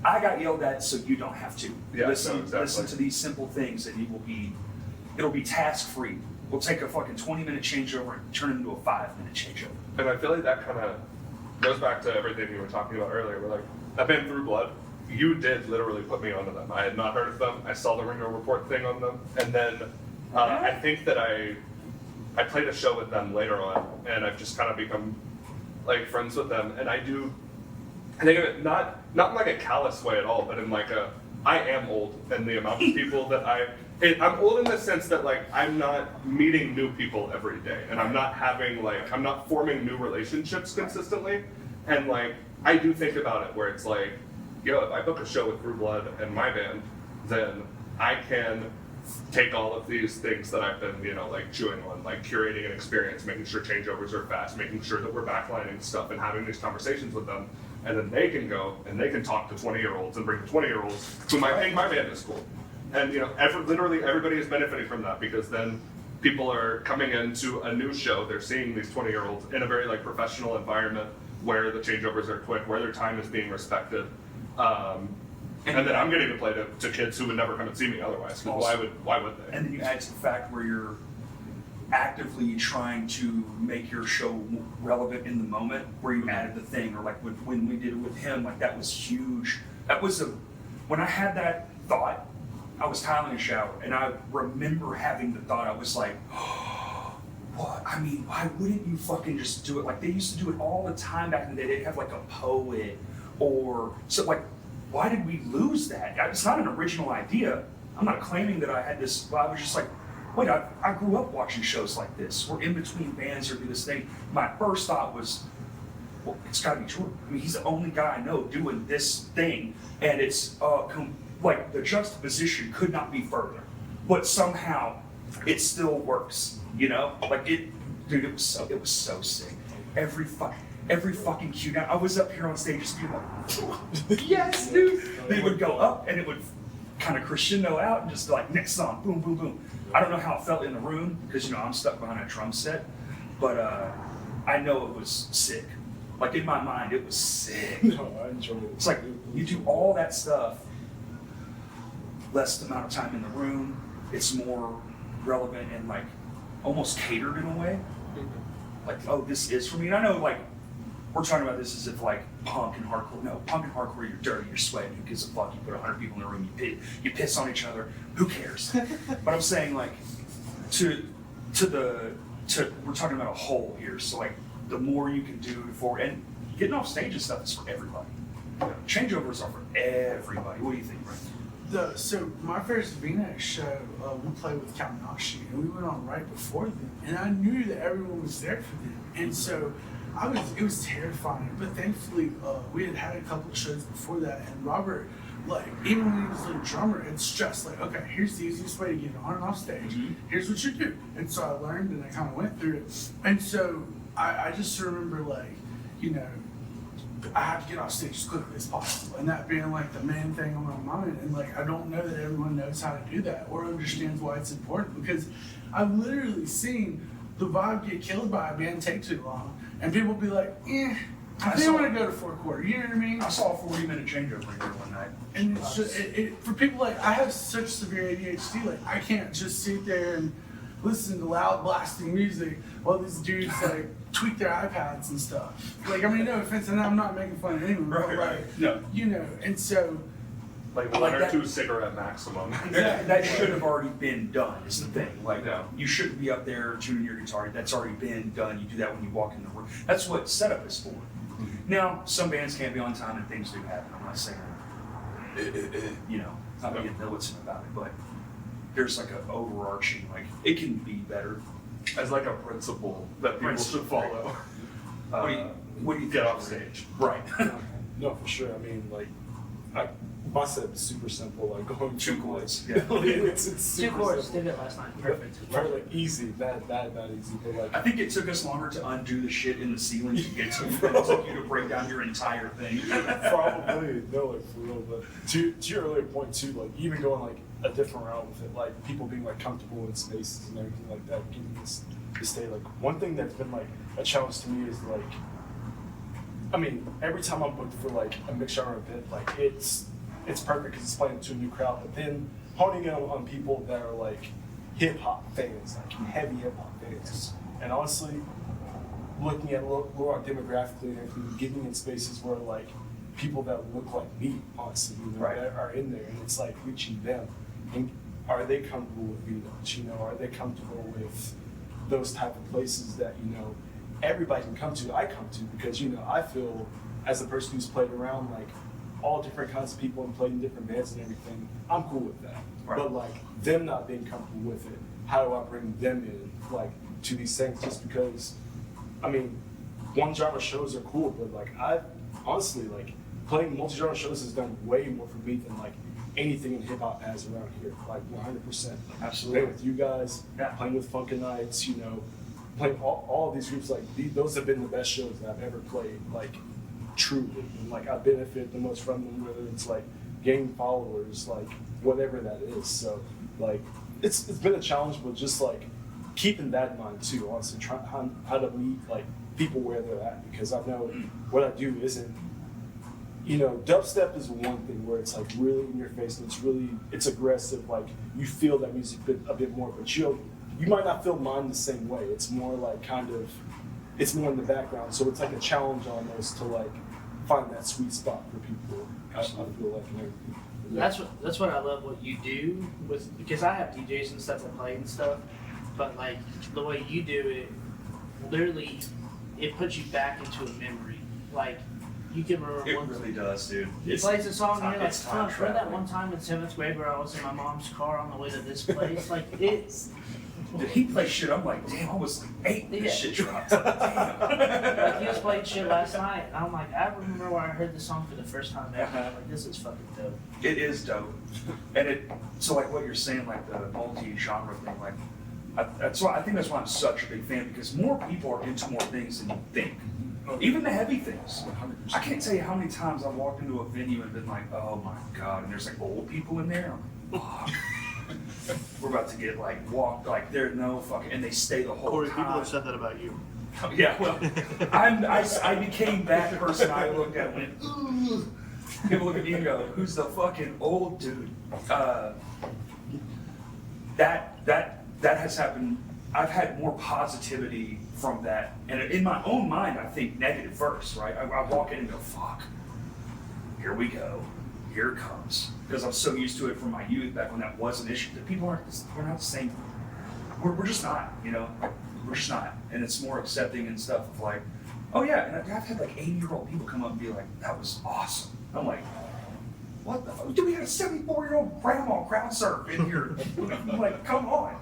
I got yelled at, so you don't have to. Yeah, Listen to these simple things, and it'll be task free. We'll take a fucking 20-minute changeover and turn it into a 5-minute changeover. And I feel that kind of goes back to everything you were talking about earlier. Where I've been through blood. You did literally put me onto them. I had not heard of them. I saw the Ringo Report thing on them, and then I think that I played a show with them later on, and I've just kind of become friends with them. And I think of it not in a callous way at all, but in I am old, and the amount of people that I'm old in the sense that I'm not meeting new people every day, and I'm not having I'm not forming new relationships consistently, and I do think about it where it's yo, if I book a show with Through Blood and my band, then I can take all of these things that I've been, like chewing on, like curating an experience, making sure changeovers are fast, making sure that we're backlining stuff and having these conversations with them. And then they can go and they can talk to 20-year-olds and bring the 20-year-olds who might think my band is cool. And literally everybody is benefiting from that, because then people are coming into a new show, they're seeing these 20-year-olds in a very like professional environment where the changeovers are quick, where their time is being respected. And then I'm getting to play to kids who would never come and see me otherwise. Why would they? And then you add to the fact where you're actively trying to make your show relevant in the moment, where you added the thing, or like when we did it with him, like that was huge. When I had that thought, I was tiling a shower, and I remember having the thought, I was like, what? I mean, why wouldn't you fucking just do it? Like they used to do it all the time back in the day. They'd have like a poet or so like, why did we lose that? It's not an original idea. I'm not claiming that I had this, but I was just like, wait, I grew up watching shows like this. We're in between bands or do this thing. My first thought was, well, it's gotta be Jordan. I mean, he's the only guy I know doing this thing, and it's like the juxtaposition could not be further. But somehow it still works, Like it was so sick. Every fucking cue. Now I was up here on stage just being like, yes, dude. They would go up and it would kind of crescendo out and just like next song, boom, boom, boom. I don't know how it felt in the room because I'm stuck behind a drum set, but I know it was sick. Like in my mind, it was sick. No, I enjoyed it. It's like you do all that stuff, less amount of time in the room. It's more relevant and like almost catered in a way. Like, oh, this is for me. And I know like we're talking about this as if like punk and hardcore. No, punk and hardcore, you're dirty, you're sweating. Who gives a fuck? You put 100 people in a room, you piss on each other. Who cares? But I'm saying like we're talking about a whole here. So like the more you can do and getting off stage and stuff is for everybody. Changeovers are for everybody. What do you think, Brent? So my first Vino show, we played with Kaminashi, and we went on right before them, and I knew that everyone was there for them, and so it was terrifying. But thankfully, we had a couple of shows before that, and Robert, like even when he was the drummer, it's just like, okay, here's the easiest way to get on and off stage. Mm-hmm. Here's what you do, and so I learned, and I kind of went through it, and so I just remember like, I have to get off stage as quickly as possible, and that being like the main thing on my mind. And like I don't know that everyone knows how to do that or understands why it's important, because I've literally seen the vibe get killed by a band take too long, and people be like, I think I want to go to 4/4. You know what I mean? I saw a 40-minute changeover here one night. And it's just for people like I have such severe ADHD, like I can't just sit there and listen to loud blasting music while these dudes like tweak their iPads and stuff. Like, I mean, no offense, and I'm not making fun of anyone, but like, no. And so like one or two cigarette maximum. That should have already been done, is the thing. Like, Yeah. you shouldn't be up there tuning your guitar. That's already been done. You do that when you walk in the room. That's what setup is for. Now, some bands can't be on time and things do happen. I'm not saying, not being militant about it, but there's like an overarching, like, it can be better. As like a principle that people should follow. What do you Get think? off stage. Right. No, for sure. I mean, like, my setup is super simple. Like going Two two chords. chords. Yeah. it's 2 super chords, simple. did it last night. Perfect. Very like easy, that easy. But like, I think it took us longer to undo the shit in the ceiling to get to you than it took you to break down your entire thing. probably no, like for real. But to your earlier point too, like even going like a different route with it, like people being like comfortable in spaces and everything like that, getting this stay. Like one thing that's been like a challenge to me is like, I mean, every time I'm booked for like a mixed genre event, like it's perfect because it's playing to a new crowd. But then honing in on people that are like hip hop fans, like heavy hip hop fans, and honestly, looking at Lower demographically and everything, getting in spaces where like people that look like me, honestly, Right. that are in there, and it's like reaching them. And are they comfortable with Vino? Are they comfortable with those type of places that everybody can come to? I come to because I feel as a person who's played around like all different kinds of people and played in different bands and everything, I'm cool with that. Right. But like them not being comfortable with it, how do I bring them in like to these things? Just because, I mean, one genre shows are cool, but like I honestly like playing multi-genre shows has done way more for me than like anything in hip hop has around here, like 100%. Absolutely. Playing with you guys, Yeah. playing with Funkin' Nights, you know, playing all of these groups, like those have been the best shows that I've ever played, like truly. And like I benefit the most from them, whether it's like gaining followers, like whatever that is. So like it's been a challenge, but just like keeping that in mind too, honestly, trying how to meet like people where they're at, because I know what I do isn't, you know, dubstep is one thing where it's like really in your face and it's aggressive, like you feel that music a bit more, but you might not feel mine the same way. It's more like it's more in the background, so it's like a challenge almost to like find that sweet spot for people. I feel like and everything. That's what I love what you do with, because I have DJs and stuff that play and stuff, but like the way you do it, literally, it puts you back into a memory. Like you can remember. It really does, dude. He plays a song and you're like, it's time fuck, remember that traveling. one time in 7th grade where I was in my mom's car on the way to this place? Like it's. Did he play shit? I'm like, damn, I was like 8 when this Yeah. shit dropped. Damn. Like he just played shit last night, and I'm like, I remember when I heard this song for the first time ever. Uh-huh. Like, this is fucking dope. It is dope. And so like what you're saying, like the multi-genre thing, like that's why I think that's why I'm such a big fan, because more people are into more things than you think. Even the heavy things. 100%. I can't tell you how many times I've walked into a venue and been like, oh my God, and there's like old people in there. I'm like, fuck. We're about to get like walked, like there's no fucking, and they stay the whole Corey, time. people have said that about you. Yeah, well, I became that person. I looked at and went, ooh. People look at me and go, who's the fucking old dude? That has happened. I've had more positivity from that. And in my own mind, I think negative first, right? I walk in and go, fuck, here we go. Here it comes. Because I'm so used to it from my youth, back when that was an issue. That people we're not the same. We're just not, you know? We're just not. And it's more accepting and stuff of like, oh yeah, and I've had like 80-year-old people come up and be like, that was awesome. I'm like, what the fuck? Dude, we had a 74-year-old grandma crowd surf in here. I'm like, come on.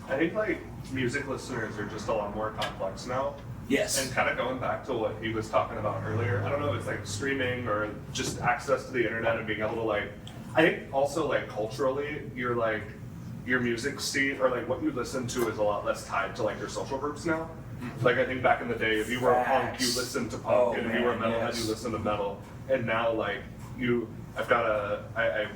I think like music listeners are just a lot more complex now. Yes. And kind of going back to what he was talking about earlier, I don't know if it's like streaming or just access to the internet and being able to like, I think also like culturally, your music scene or like what you listen to is a lot less tied to like your social groups now. Like I think back in the day, if you were a punk, you listened to punk, Oh, and if you were a man, metalhead, yes. you listened to metal. And now like I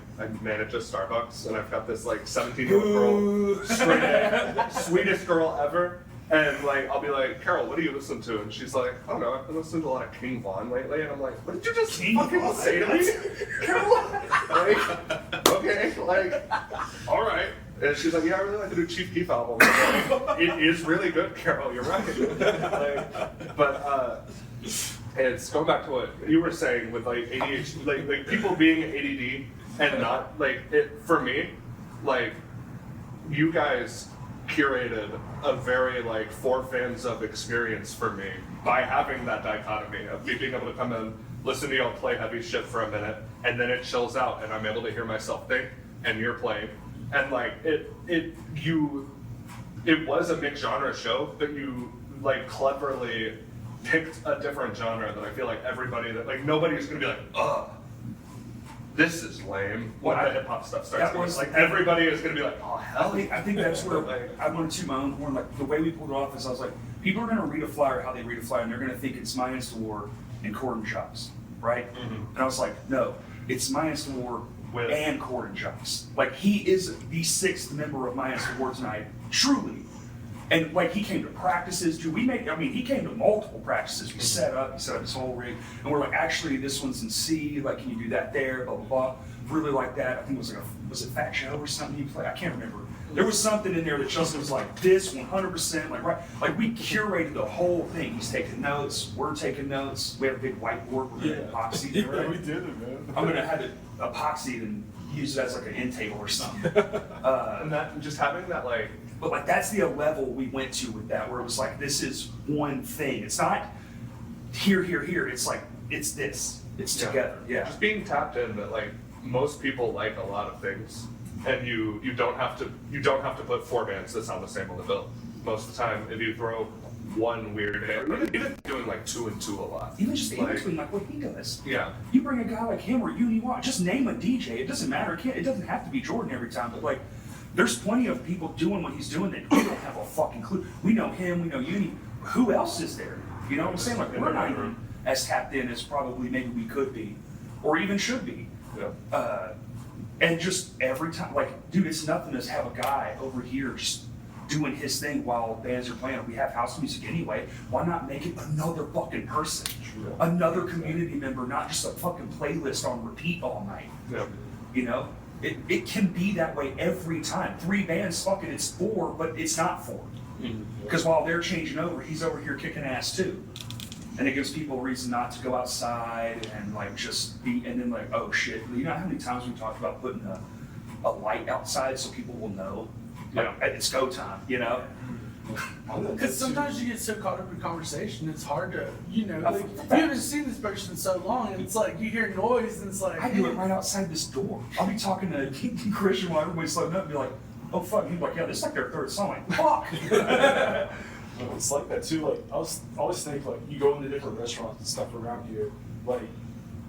manage a Starbucks, and I've got this like 17-year-old girl, sweetest girl ever. And like, I'll be like, Carol, what do you listen to? And she's like, I don't know, I've been listening to a lot of King Von lately. And I'm like, what did you just fucking Von? say to me? Carol? Like, okay, like, all right. And she's like, yeah, I really like the new Chief Keef album. I'm like, it is really good, Carol, you're right. Like, but it's going back to what you were saying with like ADHD, like people being ADD and not, like, it, for me, like, you guys curated a very like for fans of experience for me by having that dichotomy of me being able to come in, listen to y'all play heavy shit for a minute, and then it chills out and I'm able to hear myself think, and you're playing. And like it was a mixed genre show, but you like cleverly picked a different genre that I feel like everybody that like nobody's gonna be like, ugh, this is lame when the hip hop stuff starts. That was Like everybody is gonna be like, oh hell. I think that's where I wanted to my own horn. Like the way we pulled it off is I was like, people are gonna read a flyer how they read a flyer, and they're gonna think it's My Insta War and Cord and Jocks, right? And I was like, no, it's My Insta War With- and Cord and Jocks. Like he is the 6th member of My Insta War tonight, truly. And like he came to practices too. He came to multiple practices. We set up his whole rig, and we're like, actually, this one's in C. Like, can you do that there? Blah blah blah. Really like that. I think it was like was it Fat Joe or something you played? I can't remember. There was something in there that Justin was like, this 100%. Like right, like we curated the whole thing. He's taking notes. We're taking notes. We have a big whiteboard. We're gonna epoxy it. Yeah, we did it, man. I'm gonna have it epoxied and use it as like an end table or something. And that just having that like But like that's the level we went to with that, where it was like, this is one thing. It's not here. It's like it's this. It's together. Yeah. just being tapped in that like most people like a lot of things, and you don't have to put 4 bands that sound the same on the bill. Most of the time, if you throw one weird band, but even doing like 2 and 2 a lot. Even just in Like- between, like what he does. Yeah. You bring a guy like him or you want, just name a DJ. It doesn't matter. It doesn't have to be Jordan every time, but like, there's plenty of people doing what he's doing that we don't have a fucking clue. We know him, we know Uni. Who else is there? You know what I'm saying? Like, we're not even as tapped in as probably maybe we could be, or even should be. Yeah. And just every time, like, dude, it's nothing to have a guy over here just doing his thing while bands are playing. We have house music anyway. Why not make it another fucking person? True. Another community member, not just a fucking playlist on repeat all night. Yeah. You know? It can be that way every time. 3 bands, fucking, it's 4, but it's not 4. Because while they're changing over, he's over here kicking ass too. And it gives people a reason not to go outside and like just be, and then like, oh shit. You know how many times we talked about putting a light outside so people will know, like, it's go time, you know? Because sometimes you get so caught up in conversation, it's hard to, you know, like, you haven't seen this person in so long, and it's like you hear noise, and it's like, I do it right outside this door. I'll be talking to Christian while everybody's slowing up and be like, oh fuck. He's like, yeah, this is like their 3rd song. Like, fuck. It's like that too. Like I always think like you go into different restaurants and stuff around here, like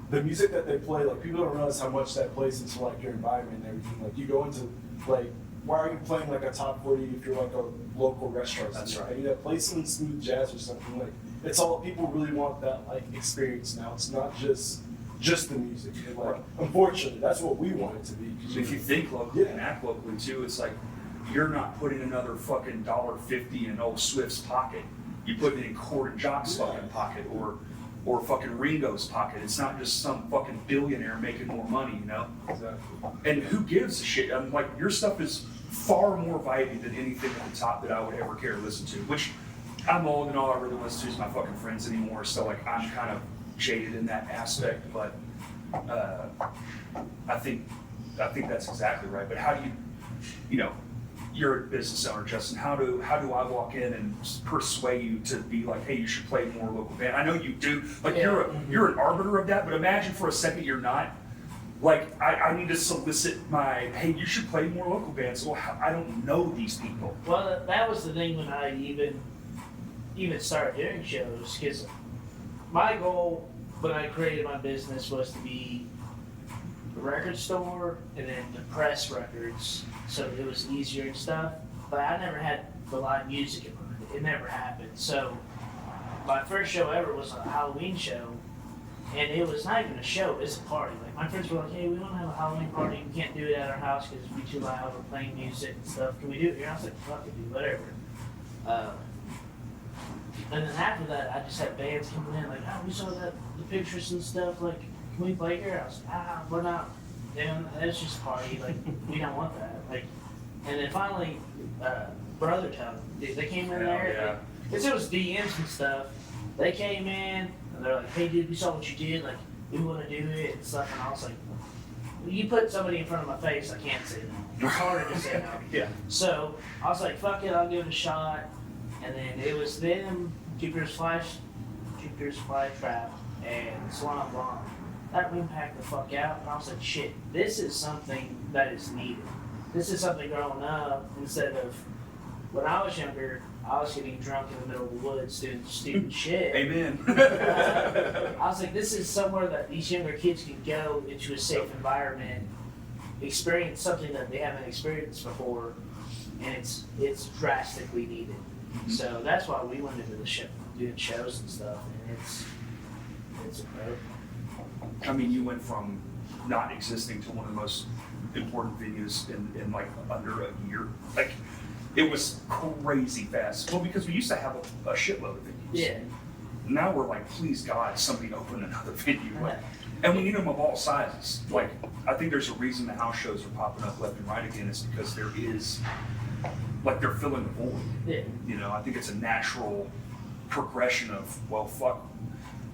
the music that they play, like people don't realize how much that plays into like your environment and everything. Like you go into like, why are you playing like a top 40 if you're like a local restaurant? That's right. Like, you know, play some smooth jazz or something. Like it's all people really want that like experience now. It's not just the music. And, like unfortunately, that's what we want it to be. 'Cause, If you think locally and act locally too, it's like you're not putting another fucking $1.50 in old Swift's pocket. You put it in Gordon Jock's fucking pocket or fucking Ringo's pocket. It's not just some fucking billionaire making more money, you know? Exactly. And who gives a shit? I'm like, your stuff is far more vibey than anything at the top that I would ever care to listen to, which I'm old and all I really listen to is my fucking friends anymore. So like, I'm kind of jaded in that aspect, but I think that's exactly right. But how do you know, you're a business owner, Justin. How do I walk in and persuade you to be like, hey, you should play more local band? I know you do. Like you're an arbiter of that, but imagine for a second you're not. Like I need to solicit my, hey, you should play more local bands. Well, I don't know these people. Well, that was the thing when I even started doing shows, because my goal when I created my business was to be a record store and then to press records so it was easier and stuff. But I never had the live music in mind. It never happened. So my first show ever was a Halloween show, and it was not even a show, it's a party. Like my friends were like, hey, we want to have a Halloween party. We can't do it at our house because it'd be too loud. We're playing music and stuff. Can we do it here? I was like, fuck it, dude, whatever. And then after that, I just had bands coming in like, oh, we saw the pictures and stuff. Like, can we play here? I was like, we're not doing that. It's just a party. Like, we don't want that. Like, and then finally, Brother Town, they came in there. Because it was DMs and stuff. They came in and they're like, hey, dude, we saw what you did. Like, we want to do it and stuff. And I was like, you put somebody in front of my face, I can't say no. It's harder to say no. Yeah. So I was like, fuck it, I'll give it a shot. And then it was them, Jupiter's Flytrap, and Swan Blanc. That room packed the fuck out. And I was like, shit, this is something that is needed. This is something growing up instead of when I was younger, I was getting drunk in the middle of the woods doing stupid shit. Amen. I was like, this is somewhere that these younger kids can go into a safe environment, experience something that they haven't experienced before, and it's drastically needed. So that's why we went into the show, doing shows and stuff, and it's incredible. I mean, you went from not existing to one of the most important venues in like under a year. Like, it was crazy fast. Well, because we used to have a shitload of venues. Yeah. Now we're like, please God, somebody open another venue. Like, and we need them of all sizes. Like, I think there's a reason the house shows are popping up left and right again. It's because there is, like, they're filling the void. Yeah. You know, I think it's a natural progression of, well, fuck,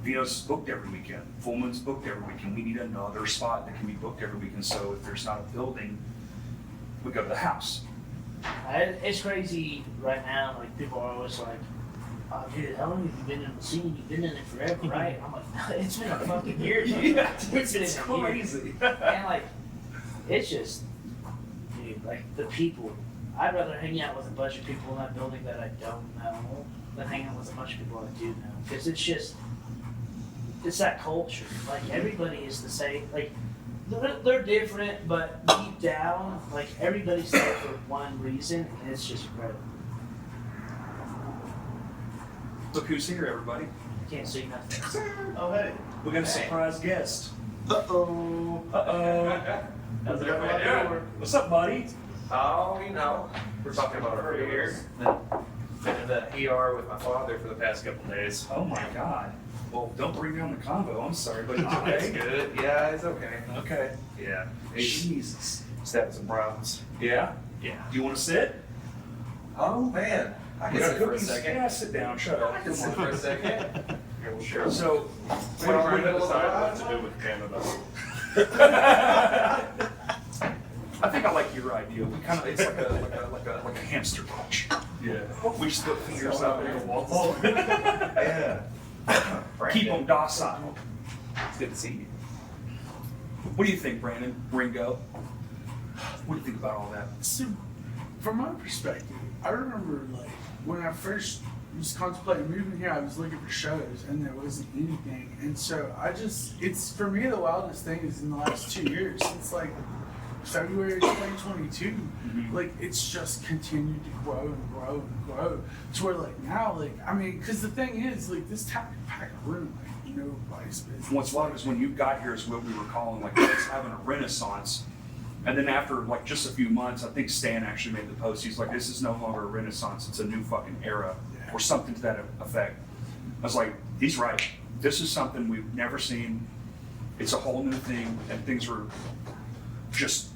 Vino's booked every weekend. Full Moon's booked every weekend. We need another spot that can be booked every weekend. So if there's not a building, we go to the house. It's crazy right now. Like, people are always like, oh, dude, how long have you been in the scene? You've been in it forever, right? I'm like, no, it's been a fucking year. Dude. It's crazy. And like, it's just, dude, like the people I'd rather hang out with a bunch of people in that building that I don't know than hang out with a bunch of people I do know. Because it's that culture. Like, everybody is the same. Like, they're different, but deep down, like, everybody's there for one reason, and it's just incredible. Look who's here, everybody. Can't see nothing. Oh, hey. We got a surprise guest. Uh-oh. How's everybody doing? What's up, buddy? Oh, you know, we're talking about our career. Been in the ER with my father for the past couple days. Oh my God. Well, don't bring down the combo. I'm sorry, but it's It's okay. good. Yeah, it's okay. Okay. Yeah. Jesus. Just having some problems. Yeah? Yeah. You want to sit? Oh, man. I We can got sit for a cookies. second. Yeah, sit down. Shut up. I can sit for a second. Yeah, well, sure. So, We already decided what to do with Canada. I think I like your idea. We kind of, it's like a hamster clutch. Yeah. We just put fingers out in the wall. Yeah. Keep them docile. It's good to see you. What do you think, Brandon? Ringo? What do you think about all that? So, from my perspective, I remember like when I first was contemplating moving here, I was looking for shows and there wasn't anything. And so it's for me the wildest thing is in the last 2 years. It's like February 2022, like it's just continued to grow and grow and grow to where like now, like I mean, because the thing is like this town can pack a room like nobody's business. What's wild is when you got here is what we were calling like us having a renaissance. And then after like just a few months, I think Stan actually made the post. He's like, this is no longer a renaissance. It's a new fucking era or something to that effect. I was like, he's right. This is something we've never seen. It's a whole new thing. And things are just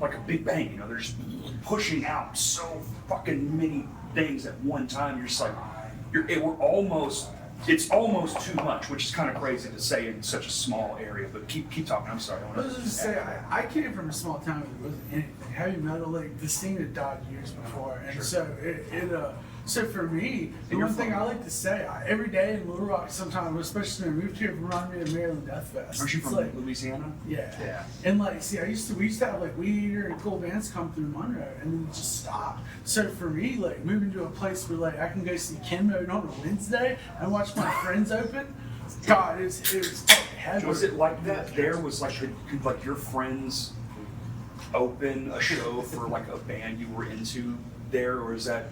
like a big bang. You know, they're just pushing out so fucking many things at one time. You're just like, it's almost too much, which is kind of crazy to say in such a small area. But keep talking. I'm sorry. I was just say I came from a small town where there wasn't anything. Heavy metal, like the scene had died years before, and so so for me, the one thing I like to say, every day in Little Rock, sometimes, especially when I moved here, it reminded me of Maryland Death Fest. Aren't you It's from like, Louisiana? yeah. Yeah. And like, see, we used to have like Weed Eater and cool bands come through Monroe, and then it just stopped. So for me, like moving to a place where like I can go see Ken Mode on a Wednesday and watch my friends open, God, it was fucking heaven. Was it like that? There was like like your friends open a show for like a band you were into there, or is that?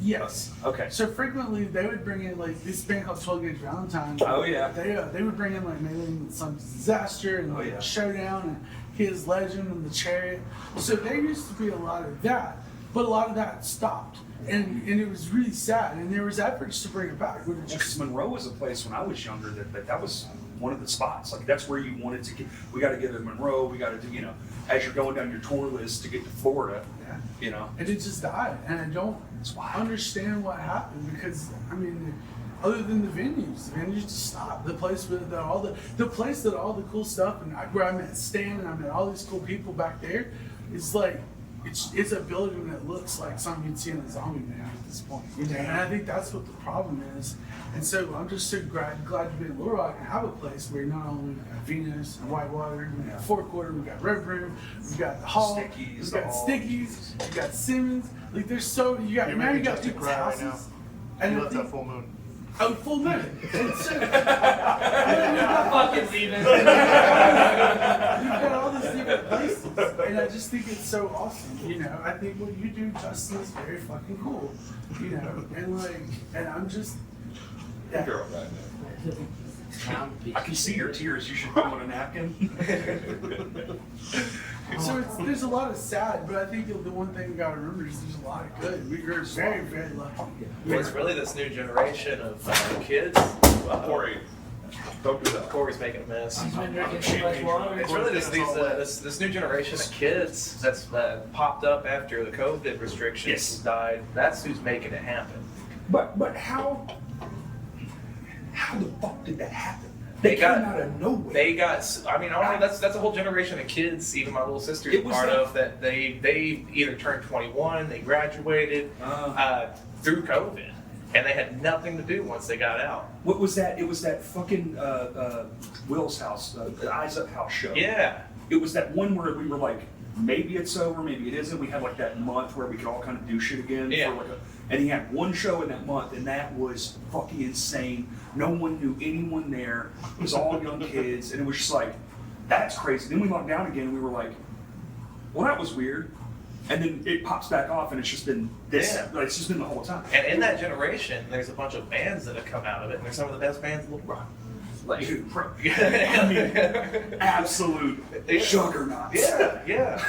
Yes. Okay. So frequently they would bring in like this band called 12 Gauge Valentine. Oh yeah. They would bring in like Mailing Sons Disaster and like Showdown and His Legend and the Chariot. So there used to be a lot of that, but a lot of that stopped, and it was really sad. And there was efforts to bring it back, but it Because just Monroe was a place when I was younger that was one of the spots. Like that's where you wanted to get. We got to get to Monroe. We got to do, you know, as you're going down your tour list to get to Florida. yeah. You know. And it just died, and I don't understand what happened because I mean, other than the venues just stopped. The place with all the cool stuff and where I met Stan and I met all these cool people back there. It's like it's a building that looks like something you'd see in a zombie man at this point. You know, and I think that's what the problem is. And so I'm just so glad to be in Little Rock and have a place where not only we got Venus and Whitewater, we got Four Quarter, we got Red Room, we got the Hall, Stickies, we got Stickies, we got Simmons. Like there's so you got You're now you making got Justin people's cry right houses. now. And You I left think, that full moon. oh, full moon. And so, Fucking leaving. you've got all these different places, and I just think it's so awesome. You know, I think what you do, Justin, is very fucking cool. You know, and I'm just. Yeah. Girl right now. I can see your tears. You should put on a napkin. So there's a lot of sad, but I think the one thing we gotta remember is there's a lot of good. We were very, very lucky. It's really this new generation of kids. Corey, don't do that. Corey's making a mess. He's been drinking too much water. It's really this new generation of kids that's popped up after the COVID restrictions died. That's who's making it happen. But how the fuck did that happen? They They got- came out of nowhere. They got. I mean, honestly, that's a whole generation of kids. Even my little sister's It a was part that- of that. They either turned 21, they graduated through COVID, and they had nothing to do once they got out. What was that? It was that fucking Will's house, the Eyes Up House show. Yeah. It was that one where we were like maybe it's over, maybe it isn't. We had like that month where we could all kind of do shit again. Yeah. And he had one show in that month, and that was fucking insane. No one knew anyone there. It was all young kids, and it was just like, that's crazy. Then we locked down again, and we were like, well, that was weird. And then it pops back off, and it's just been this. Yeah. Like, it's just been the whole time. And in that generation, there's a bunch of bands that have come out of it, and they're some of the best bands in the world. Like, Dude, I mean, absolute juggernaut. Yeah.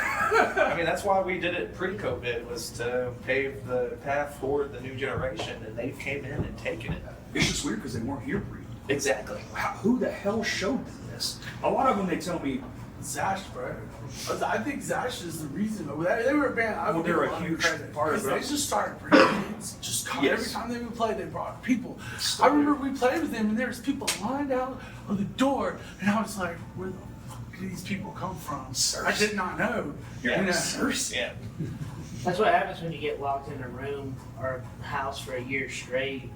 I mean, that's why we did it pre-COVID, was to pave the path for the new generation, and they came in and taken it. It's just weird because they weren't here pre. Exactly. Who the hell showed them this? A lot of them, they tell me, Zash, bro. I think Zash is the reason. They were a band. I well, would they're give a lot huge credit, part of because it. they just started bringing kids. Just Yes. every time they would play, they brought people. So I remember we played with them, and there was people lined out of the door, and I was like, "Where the fuck do these people come from?" I did not know. Yeah, You know? Cersei. Yeah. That's what happens when you get locked in a room or a house for a year straight,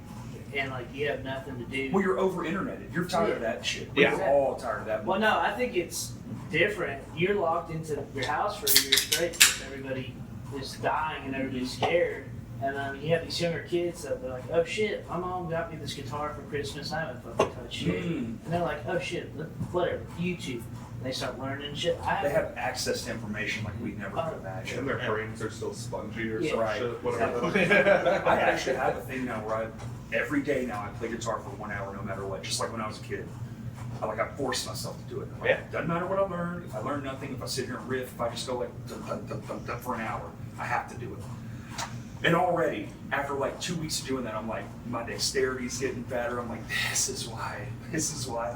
and like you have nothing to do. Well, you're over interneted. You're tired of that shit. Yeah. We're all tired of that. Well, no, I think it's different. You're locked into your house for a year straight because everybody is dying and everybody's scared. And you have these younger kids that they're like, oh shit, my mom got me this guitar for Christmas. I haven't fucking touched it. And they're like, oh shit, whatever, YouTube. And they start learning shit. They have access to information like we never could imagine. And their brains are still spongy or Yeah. some Right. shit, whatever. I actually have a thing now where every day now I play guitar for 1 hour no matter what, just like when I was a kid. I forced myself to do it. I'm like, Yeah. doesn't matter what I learn. If I learn nothing, if I sit here and riff, if I just go like dun, dun, dun, dun, dun, for an hour, I have to do it. And already, after like 2 weeks of doing that, I'm like, my dexterity's getting better. I'm like, this is why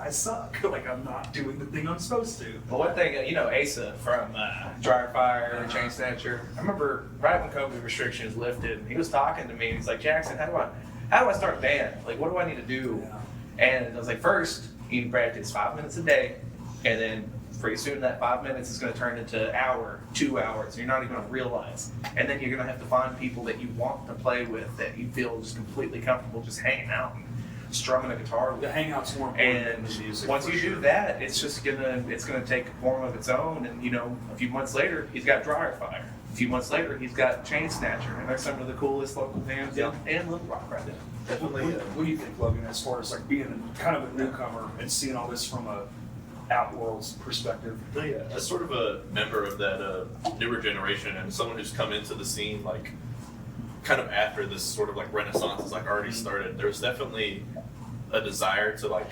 I suck. Like, I'm not doing the thing I'm supposed to. Well, one thing, Asa from Dryer Fire, Chain Snatcher, I remember right when COVID restrictions lifted, and he was talking to me, and he's like, Jackson, how do I start a band? Like, what do I need to do? And I was like, first, you need to practice 5 minutes a day, and then pretty soon that 5 minutes is going to turn into an hour, 2 hours, and you're not even going to realize. And then you're going to have to find people that you want to play with, that you feel just completely comfortable just hanging out and strumming a guitar with. The hangout's more important And than the music. once for you sure. do that, it's gonna take a form of its own. And a few months later, he's got Dryer Fire. A few months later, he's got Chain Snatcher, and they're some of the coolest local bands in Little Rock right now. Definitely. What do you think, Logan, as far as like being kind of a newcomer and seeing all this from a outworld's perspective? As sort of a member of that newer generation and someone who's come into the scene like kind of after this sort of like renaissance has like already started, there's definitely a desire to like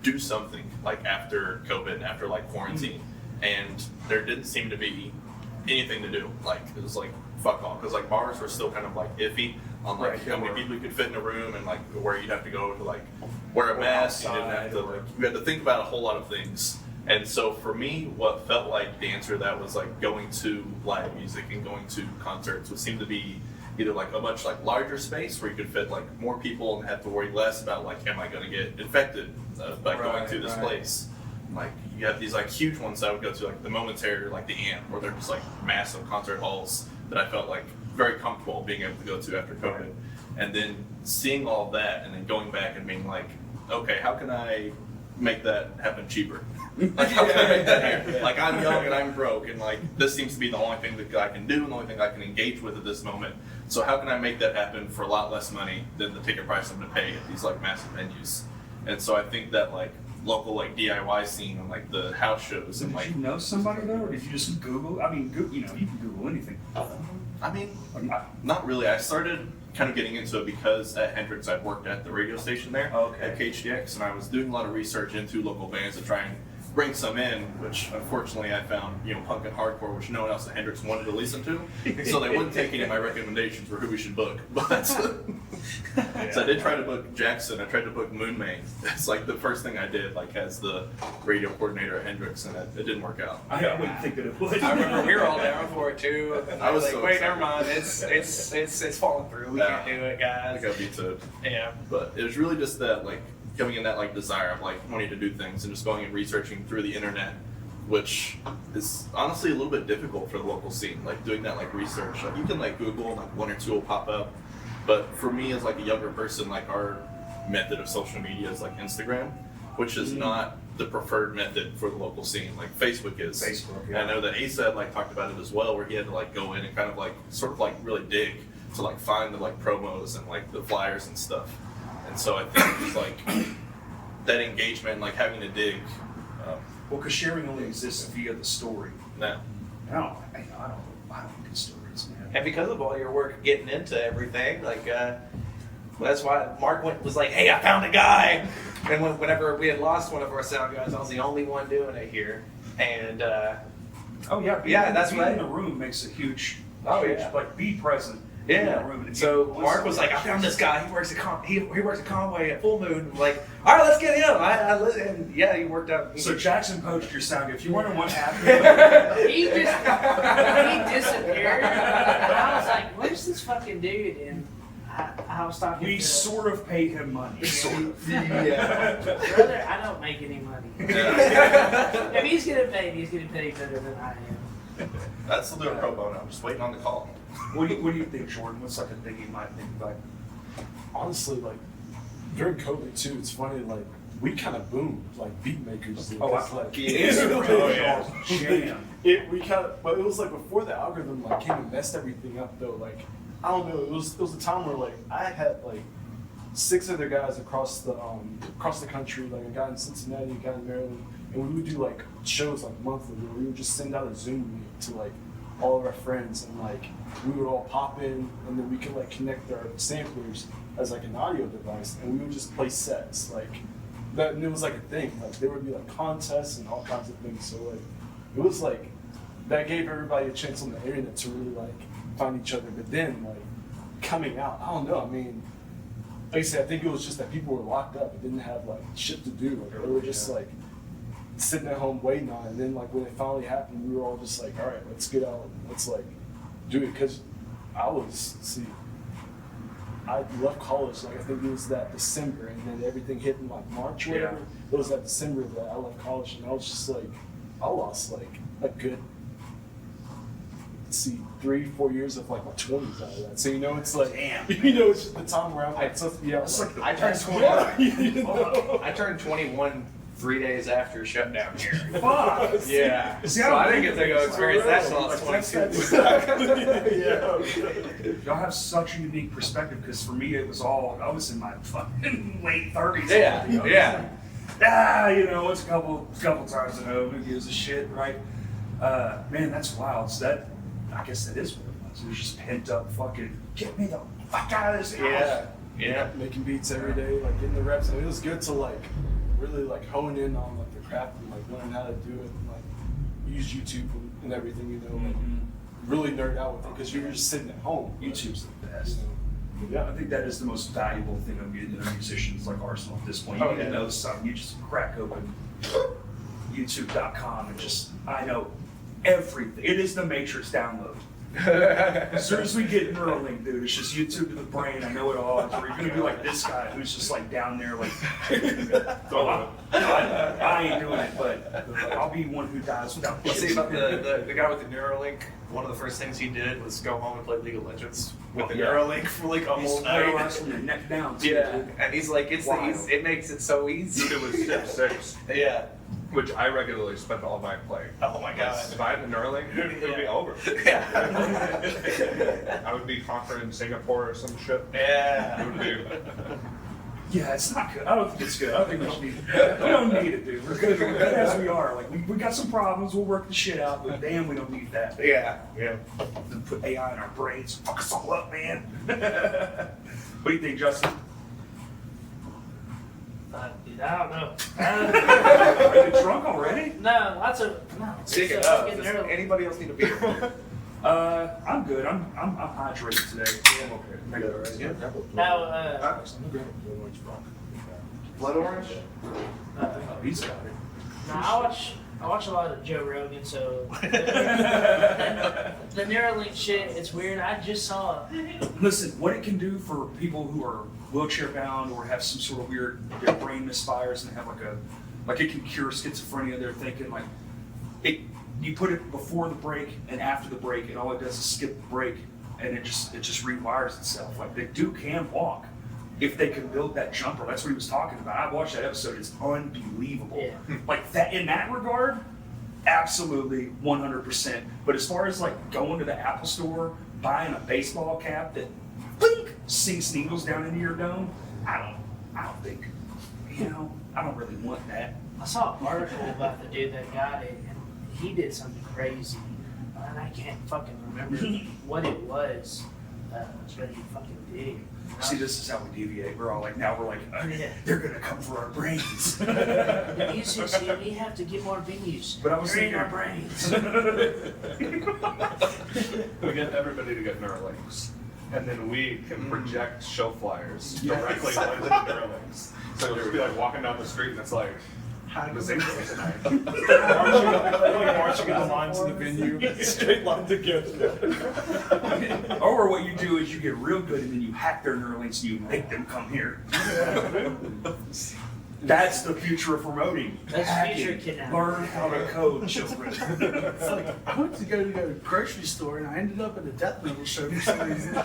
do something like after COVID and after like quarantine, and there didn't seem to be anything to do. Like it was like fuck all, because like bars were still kind of like iffy on like Right, how many people you could fit in a room, and like where you'd have to go to like wear a mask. You didn't have to like, you had to think about a whole lot of things. And so for me, what felt like the answer to that was like going to live music and going to concerts would seem to be either like a much like larger space where you could fit like more people and have to worry less about like, am I going to get infected by going to this place? Like you have these like huge ones that I would go to, like the Momentary or like the Amp, where they're just like massive concert halls that I felt like very comfortable being able to go to after COVID. And then seeing all of that and then going back and being like, okay, how can I make that happen cheaper? Like how can I make that here? Like I'm young and I'm broke, and like this seems to be the only thing that I can do and the only thing I can engage with at this moment. So how can I make that happen for a lot less money than the ticket price I'm gonna pay at these like massive venues? And so I think that like local like DIY scene and like the house shows and Did like you know somebody though, or did you just Google? I mean, you know, you can Google anything. I mean, not really. I started kind of getting into it because at Hendrix I'd worked at the radio station there at KHDX, and I was doing a lot of research into local bands to try and bring some in, which unfortunately I found, punk and hardcore, which no one else at Hendrix wanted to listen to. So they wouldn't take any of my recommendations for who we should book. But so I did try to book Jackson. I tried to book Moonmane. It's like the first thing I did, like as the radio coordinator at Hendrix, and it didn't work out. I wouldn't think that it would. I remember we were all down for it too. And I was like, so wait, excited. never mind. It's falling through. We can't do it, I guys. got beat to it. Yeah. But it was really just that, like, coming in that, like, desire of, like, wanting to do things and just going and researching through the internet, which is honestly a little bit difficult for the local scene, like, doing that, like, research. Like, you can, like, Google, and, like, one or two will pop up. But for me, as, like, a younger person, like, our method of social media is, like, Instagram, which is not the preferred method for the local scene. Like Facebook is. Facebook, And I know that Asa had like talked about it as well, where he had to like go in and kind of like sort of like really dig to like find the like promos and like the flyers and stuff. And so I think it's like that engagement, like having to dig. Well, because sharing only exists via the story. Now, I don't get stories, man. And because of all your work getting into everything, like, that's why Mark was like, hey, I found a guy. And whenever we had lost one of our sound guys, I was the only one doing it here. And, Oh yeah, Yeah, that's being right. in the room makes a huge, Oh, huge, yeah. like be present. In yeah. that room and So listen. Mark was like, I found this guy. He works at he works at Conway at Full Moon. I'm like, all right, let's get him. And yeah, he worked out. So Jackson poached your sound. If you're wondering what happened, He disappeared. And I was like, where's this fucking dude? And I was talking we to sort of paid him money. Sort of. Yeah. brother, I don't make any money. If he's getting paid, he's getting paid better than I am. that's still doing pro bono. I'm just waiting on the call. What do you think, Jordan? What's like a thing you might think about? Honestly, like during COVID too, it's funny. Like we kind of boomed, like beat makers. Did, Oh, 'cause, I like Instagram. Oh, yeah. Jam. we kind of, but it was like before the algorithm like came and messed everything up though. Like I don't know, it was a time where like I had like 6 other guys across the country, like a guy in Cincinnati, a guy in Maryland, and we would do like shows like monthly where we would just send out a Zoom link to like all of our friends, and like we would all pop in, and then we could like connect our samplers as like an audio device, and we would just play sets like that, and it was like a thing. Like there would be like contests and all kinds of things. So like it was like that gave everybody a chance on the internet to really like find each other. But then like coming out, I don't know. I mean, like I said, I think it was just that people were locked up and didn't have like shit to do. Like they were just like sitting at home waiting on it. And then like when it finally happened, we were all just like, all right, let's get out and let's like do it. Because I left college, like I think it was that December, and then everything hit in like March or whatever. It was that December that I left college, and I was just like, I lost like a good, 3-4 years of like my 20s out of that. So you know, it's like, Damn, you know, it's just the time where I'm like, it's like I turned 21. you know? I turned 21 3 days after shutdown here. Fuck. Yeah. See, So I I don't didn't get to go experience that till I was Like, 22. yeah. Y'all have such a unique perspective, because for me it was all, I was in my fucking late 30s. Yeah, You know, yeah. you know, it's a couple times in a row, who gives a shit, right? Man, that's wild. So that, I guess that is what it was. It was just pent up fucking, get me the fuck out of this house. Yeah. Yeah. Making beats every day, like getting the reps. And it was good to like really like hone in on like the craft and like learn how to do it and like use YouTube and everything, you know, like really nerd out with it, because you're just sitting at home. YouTube's the best. You know? I think that is the most valuable thing of getting a musicians like Arsenal at this point. You Oh, need to yeah. know something. You just crack open YouTube.com and just, I know everything. It is the Matrix download. As soon as we get Neuralink, dude, it's just YouTube to the brain. I know it all. So you're gonna be like this guy who's just like down there, like, I ain't doing it, but I'll be one who dies without. Well, see, chips. about the guy with the Neuralink, one of the first things he did was go home and play League of Legends with the Yeah. Neuralink for like a He's whole night. paralyzed from the neck down. Too, Yeah, dude. and he's like, it makes it so easy. Dude, it was step 6, Yeah. which I regularly spent all night playing. Oh my god. If I had a Neuralink, it would be over. Yeah. I would be conquering Singapore or some shit. It Yeah. would be. Yeah, it's not good. I don't think it's good. I don't think we should be. We don't need it, dude. We're good as we are. Like we got some problems. We'll work the shit out. But damn, we don't need that. Yeah. Yeah. To put AI in our brains, fuck us all up, man. What do you think, Justin? Dude, I don't know. Are you drunk already? No, lots of no. Speaking it's of, fucking does early. anybody else need a beer? I'm good. I'm hydrated today. I'm okay. Yeah. Now, Blood orange? He's got it. I watch a lot of Joe Rogan, so the Neuralink shit, it's weird. I just saw Listen, what it can do for people who are wheelchair bound or have some sort of weird, their brain misfires and have like it can cure schizophrenia. They're thinking like you put it before the break and after the break, and all it does is skip the break, and it just rewires itself. Like they can walk, if they could build that jumper. That's what he was talking about. I watched that episode. It's unbelievable. Yeah. Like that in that regard, absolutely 100%. But as far as like going to the Apple store, buying a baseball cap that blink, sinks needles down into your dome, I don't think, I don't really want that. I saw an article about the dude that got it, and he did something crazy, and I can't fucking remember what it was, but he fucking did. See, this is how we deviate. We're all like, now we're like, they're gonna come for our brains. The music scene, we have to get more venues. But I was They're in thinking- our brains. We get everybody to get Neuralinks, and then we can project show flyers directly onto the Neuralinks. So you'll be like walking down the street, and it's like, the same thing tonight. Marching in the lines in the venue, straight line together. Or what you do is you get real good and then you hack their Neuralinks and you make them come here. That's the future of promoting. That's Hacking. future kidnapping. Learn how to code, children. It's like, I went to go to the grocery store and I ended up at a death metal show for some reason.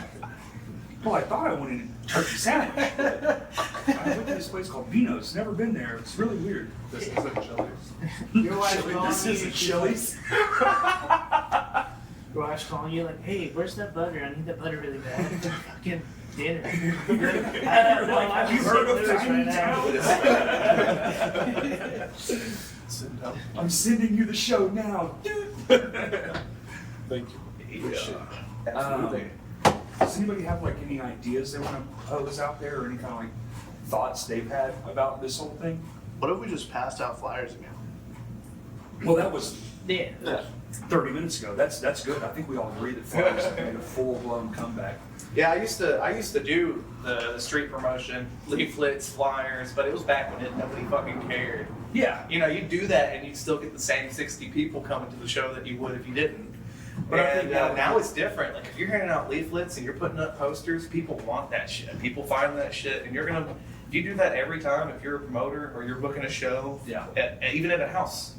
Well, I thought I wanted a turkey sandwich. I went to this place called Vino's. Never been there. It's really weird. This isn't Chili's. Your wife's calling This you. isn't Chili's. Your wife's calling you like, hey, where's that butter? I need that butter really bad. For fucking dinner. Have you heard of Tiny Town? I'm sending you the show now, dude. Thank you. Absolutely. Does anybody have like any ideas they want to pose out there, or any kind of like thoughts they've had about this whole thing? What if we just passed out flyers again? Well, that was Yeah. 30 minutes ago. That's good. I think we all agree that Flyers have made a full-blown comeback. Yeah, I used to do the street promotion, leaflets, flyers, but it was back when nobody fucking cared. Yeah. You know, you do that and you'd still get the same 60 people coming to the show that you would if you didn't. But I And think now it's different. Like if you're handing out leaflets and you're putting up posters, people want that shit. People find that shit, and you're gonna. If you do that every time, if you're a promoter or you're booking a show, Yeah. even at a house,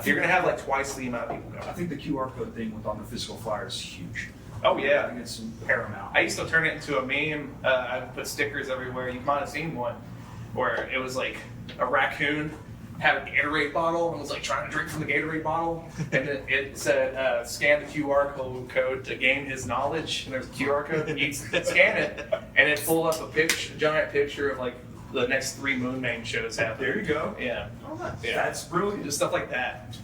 you're gonna have like twice the amount of people I going. think the QR code thing with on the physical flyers is huge. Oh I yeah. think it's paramount. I used to turn it into a meme. I would put stickers everywhere. You might have seen one where it was like a raccoon had a Gatorade bottle and was like trying to drink from the Gatorade bottle, and it said scan the QR code to gain his knowledge. And there's a QR code, and you'd scan it, and it pulled up a giant picture of like the next 3 Moon Main shows happening. There you go. Yeah. Yeah. That's brilliant. Just stuff like that.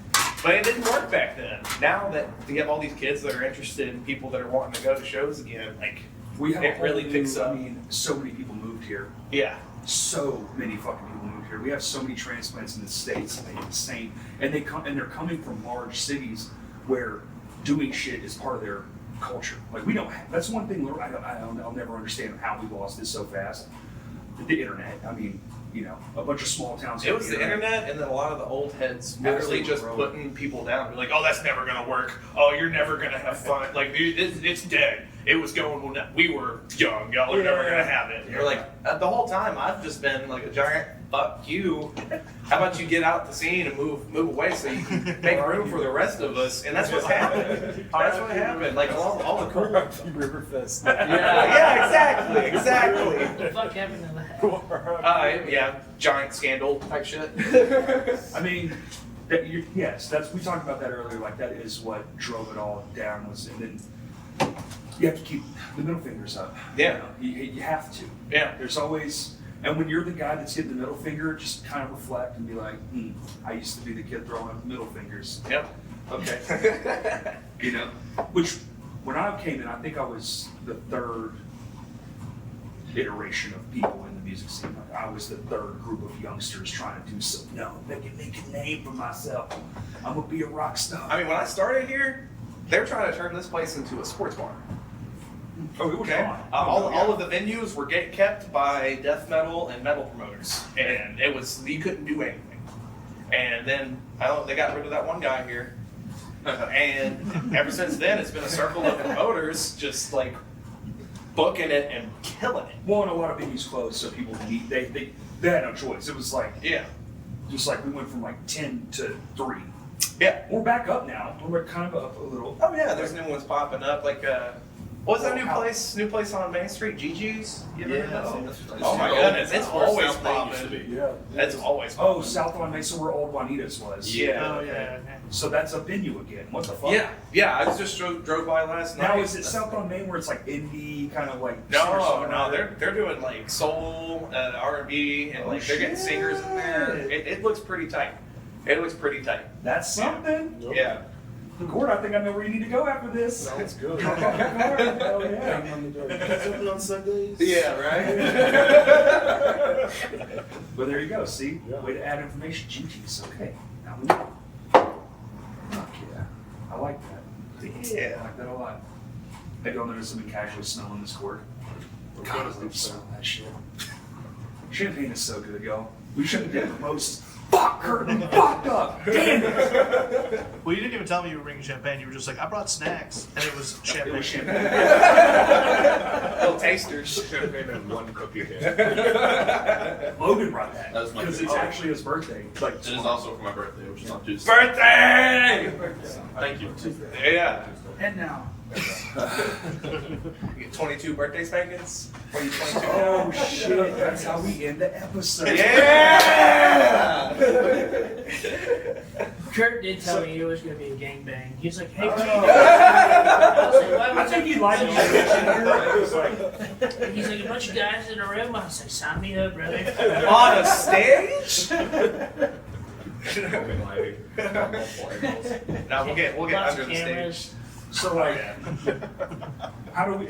But it didn't work back then. Now that you have all these kids that are interested in people that are wanting to go to shows again, like We have it a whole really picks up. I mean, so many people moved here. Yeah. So many fucking people moved here. We have so many transplants in the States, and they're insane. And they're coming from large cities where doing shit is part of their culture. Like we don't have, that's one thing I'll never understand how we lost this so fast. The internet. I mean, a bunch of small towns. It was the internet, and then a lot of the old heads literally Absolutely, just bro. putting people down. Be like, oh, that's never gonna work. Oh, you're never gonna have fun. Like, dude, it's dead. It was going when we were young. Y'all are never gonna have it. And you're like, the whole time I've just been like a giant fuck you. How about you get out the scene and move away so you can make room for the rest of us? And that's what's happened. That's what happened. Like all the cool. Riverfest. Yeah, exactly. What the fuck happened to that? Yeah, giant scandal type shit. I mean, yes, we talked about that earlier. Like that is what drove it all down. And then you have to keep the middle fingers up. Yeah. You have to. Yeah. There's always, and when you're the guy that's hitting the middle finger, just kind of reflect and be like, I used to be the kid throwing up the middle fingers. Yep. Okay. Which when I came in, I think I was the 3rd iteration of people in the music scene. Like I was the 3rd group of youngsters trying to do something. No, make a name for myself. I'm gonna be a rock star. I mean, when I started here, they're trying to turn this place into a sports bar. Oh, it was Okay. fun. All of the venues were kept by death metal and metal promoters, and you couldn't do anything. And then they got rid of that one guy here, and ever since then, it's been a circle of promoters just like booking it and killing it. Well, and a lot of venues closed, so people they had no choice. It was like Yeah. just like we went from like 10 to 3. Yeah. We're back up now. We're kind of up a little. Oh yeah, there's new ones popping up. Like What's that new place? New place on Main Street, Gigi's? You ever heard Yeah. of that? That's Oh my goodness, it's always popping. Yeah. It's always Oh, popping. South on Mesa where old Juanita's was. Yeah. Oh yeah. So that's a venue again. What the fuck? Yeah. I just drove by last night. Now is it South on Main where it's like indie kind of like No, singer-songwriter? they're doing like soul, R&B, and like they're getting singers in there. It looks pretty tight. It looks pretty tight. That's something. Yeah. Gord, I think I know where you need to go after this. Sounds good. Hell yeah. Something on Sundays. Yeah, right. But there you go. See, Yeah. way to add information. GG's. Okay. Now we know. Fuck yeah. I like that. I Yeah. like that a lot. Maybe I'll notice something casually smelling this gourd. God, I love smell that shit. Champagne is so good, y'all. We should have done the most. Fuck, Kurt, I'm fucked up. Damn it. Well, you didn't even tell me you were bringing champagne. You were just like, I brought snacks, and it was It champagne. was champagne. Little tasters. Champagne and one cookie hand. Logan brought that. That was my because it's favorite. actually his birthday. Like, It is also for my birthday, which is on Tuesday. Birthday! Thank you. Yeah. And now, You get 22 birthday spankings? What are you 22 now? oh shit, that's how we end the episode. Yeah! Kurt did tell me it was going to be a gangbang. He was like, hey, Oh. I was like, why I would think you he liked it. It was like, He's like, a bunch of guys in a room. I was like, sign me up, brother. On a stage? Open lighting. No, we'll get Lots under of the cameras. stage. so like, how do we?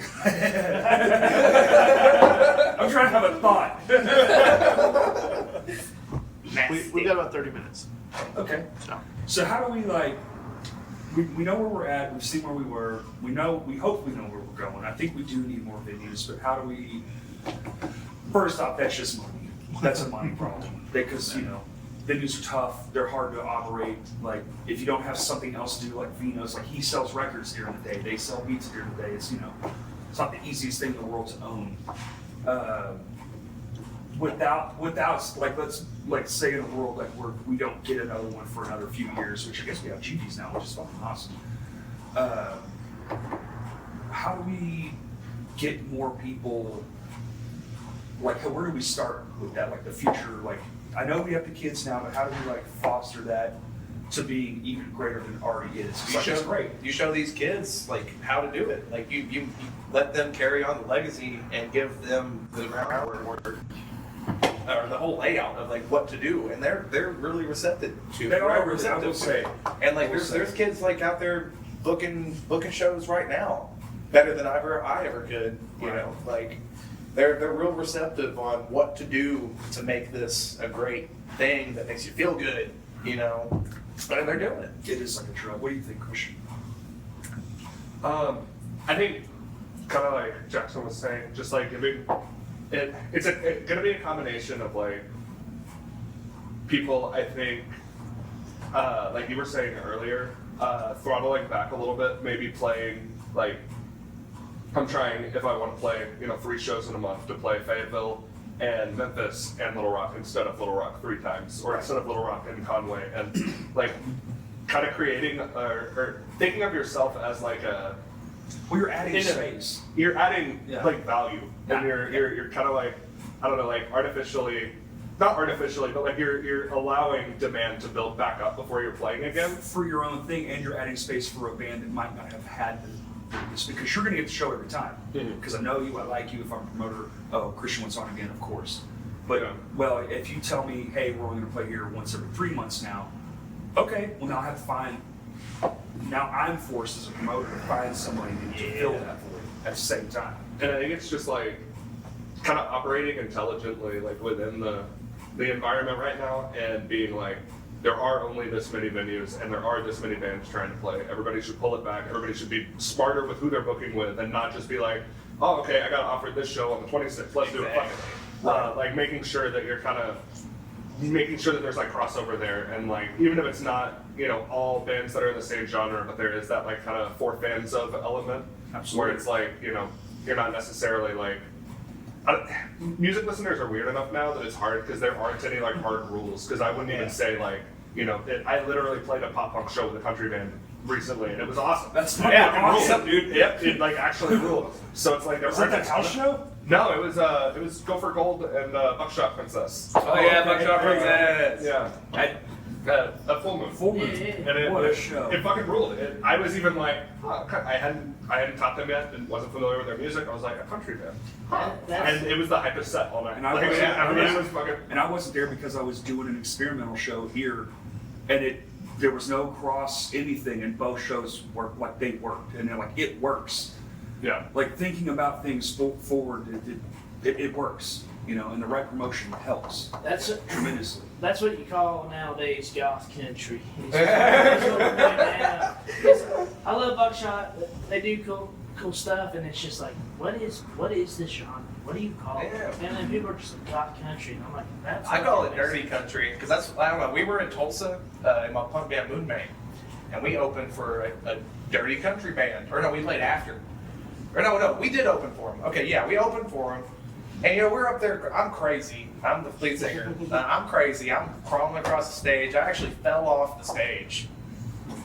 I'm trying to have a thought. We've got about 30 minutes. Okay. So. So how do we like? We know where we're at. We've seen where we were. We hope we know where we're going. I think we do need more venues, but how do we? First off, that's just money. That's a money problem because venues are tough. They're hard to operate. Like if you don't have something else to do, like Vino's, like he sells records during the day. They sell beats during the day. It's it's not the easiest thing in the world to own. Without like let's say in a world like where we don't get another one for another few years, which I guess we have GGs now, which is fucking awesome. How do we get more people? Like, where do we start with that? Like the future. Like, I know we have the kids now, but how do we like foster that to being even greater than it already is? It's like, it's great. You show these kids like how to do it. Like you let them carry on the legacy and give them the groundwork or the whole layout of like what to do, and they're really receptive to. They are receptive I will to say. it. And like I will there's say. kids like out there booking shows right now better than I ever could. You Right. know, like they're real receptive on what to do to make this a great thing that makes you feel good. You know, and they're doing it. It is like a drug. What do you think, Christian? I think, kind of like Jackson was saying, just like giving it's going to be a combination of like people. I think, like you were saying earlier, throttling back a little bit, maybe playing like I'm trying if I want to play 3 shows in a month to play Fayetteville and Memphis and Little Rock instead of Little Rock 3 times, or instead of Little Rock and Conway, and like kind of creating or thinking of yourself as like a Well, you're adding In a- space. you're adding Yeah. like value, and you're kind of like I don't know, like not artificially, but like you're allowing demand to build back up before you're playing again. For your own thing, and you're adding space for a band that might not have had this because you're going to get the show every time. Mhm. Because I know you, I like you. If I'm a promoter, oh, Christian wants on again, of course. But Yeah. well, if you tell me, hey, we're only going to play here once every 3 months now, okay. Well, now I have to find. Now I'm forced as a promoter to find somebody to fill that void at the same time. And I think it's just like kind of operating intelligently, like within the environment right now, and being like, there are only this many venues, and there are this many bands trying to play. Everybody should pull it back. Everybody should be smarter with who they're booking with, and not just be like, oh, okay, I got offered this show on the 26th. Let's do it. Fuck it. Like making sure that you're kind of making sure that there's like crossover there, and like even if it's not all bands that are in the same genre, but there is that like kind of for fans of element. Absolutely. Where it's like you're not necessarily like music listeners are weird enough now that it's hard because there aren't any like hard rules, because I wouldn't even say like I literally played a pop punk show with a country band recently, and it was awesome. That's fucking yeah, awesome, dude. Yep, it like actually ruled. So it's like Was that that house show? No, it was Gopher Gold and Buckshot Princess. Oh yeah, okay. Buckshot Princess. Yeah. A full moon. Full moon. Yeah. And What a show. It fucking ruled. I was even like, I hadn't taught them yet and wasn't familiar with their music. I was like, a country band. And it was the hypest set all night. And I like, was- everybody was fucking. And I wasn't there because I was doing an experimental show here, and there was no cross anything, and both shows worked like they worked, and they're like, it works. Yeah. Like thinking about things forward, it works, you know, and the right promotion helps tremendously. That's what you call nowadays goth country. That's what we're doing now. 'Cause I love Buckshot. They do cool stuff, and it's just like, what is this genre? What do you call it? Yeah. And then people are just like goth country, and I'm like, that's. I call it what dirty country because that's, I don't know, we were in Tulsa in my punk band Moonbane, and we opened for a dirty country band. Or no, we played after. Or no, we did open for them. Okay, yeah, we opened for them. And you know, we're up there, I'm crazy. I'm the lead singer. I'm crazy. I'm crawling across the stage. I actually fell off the stage.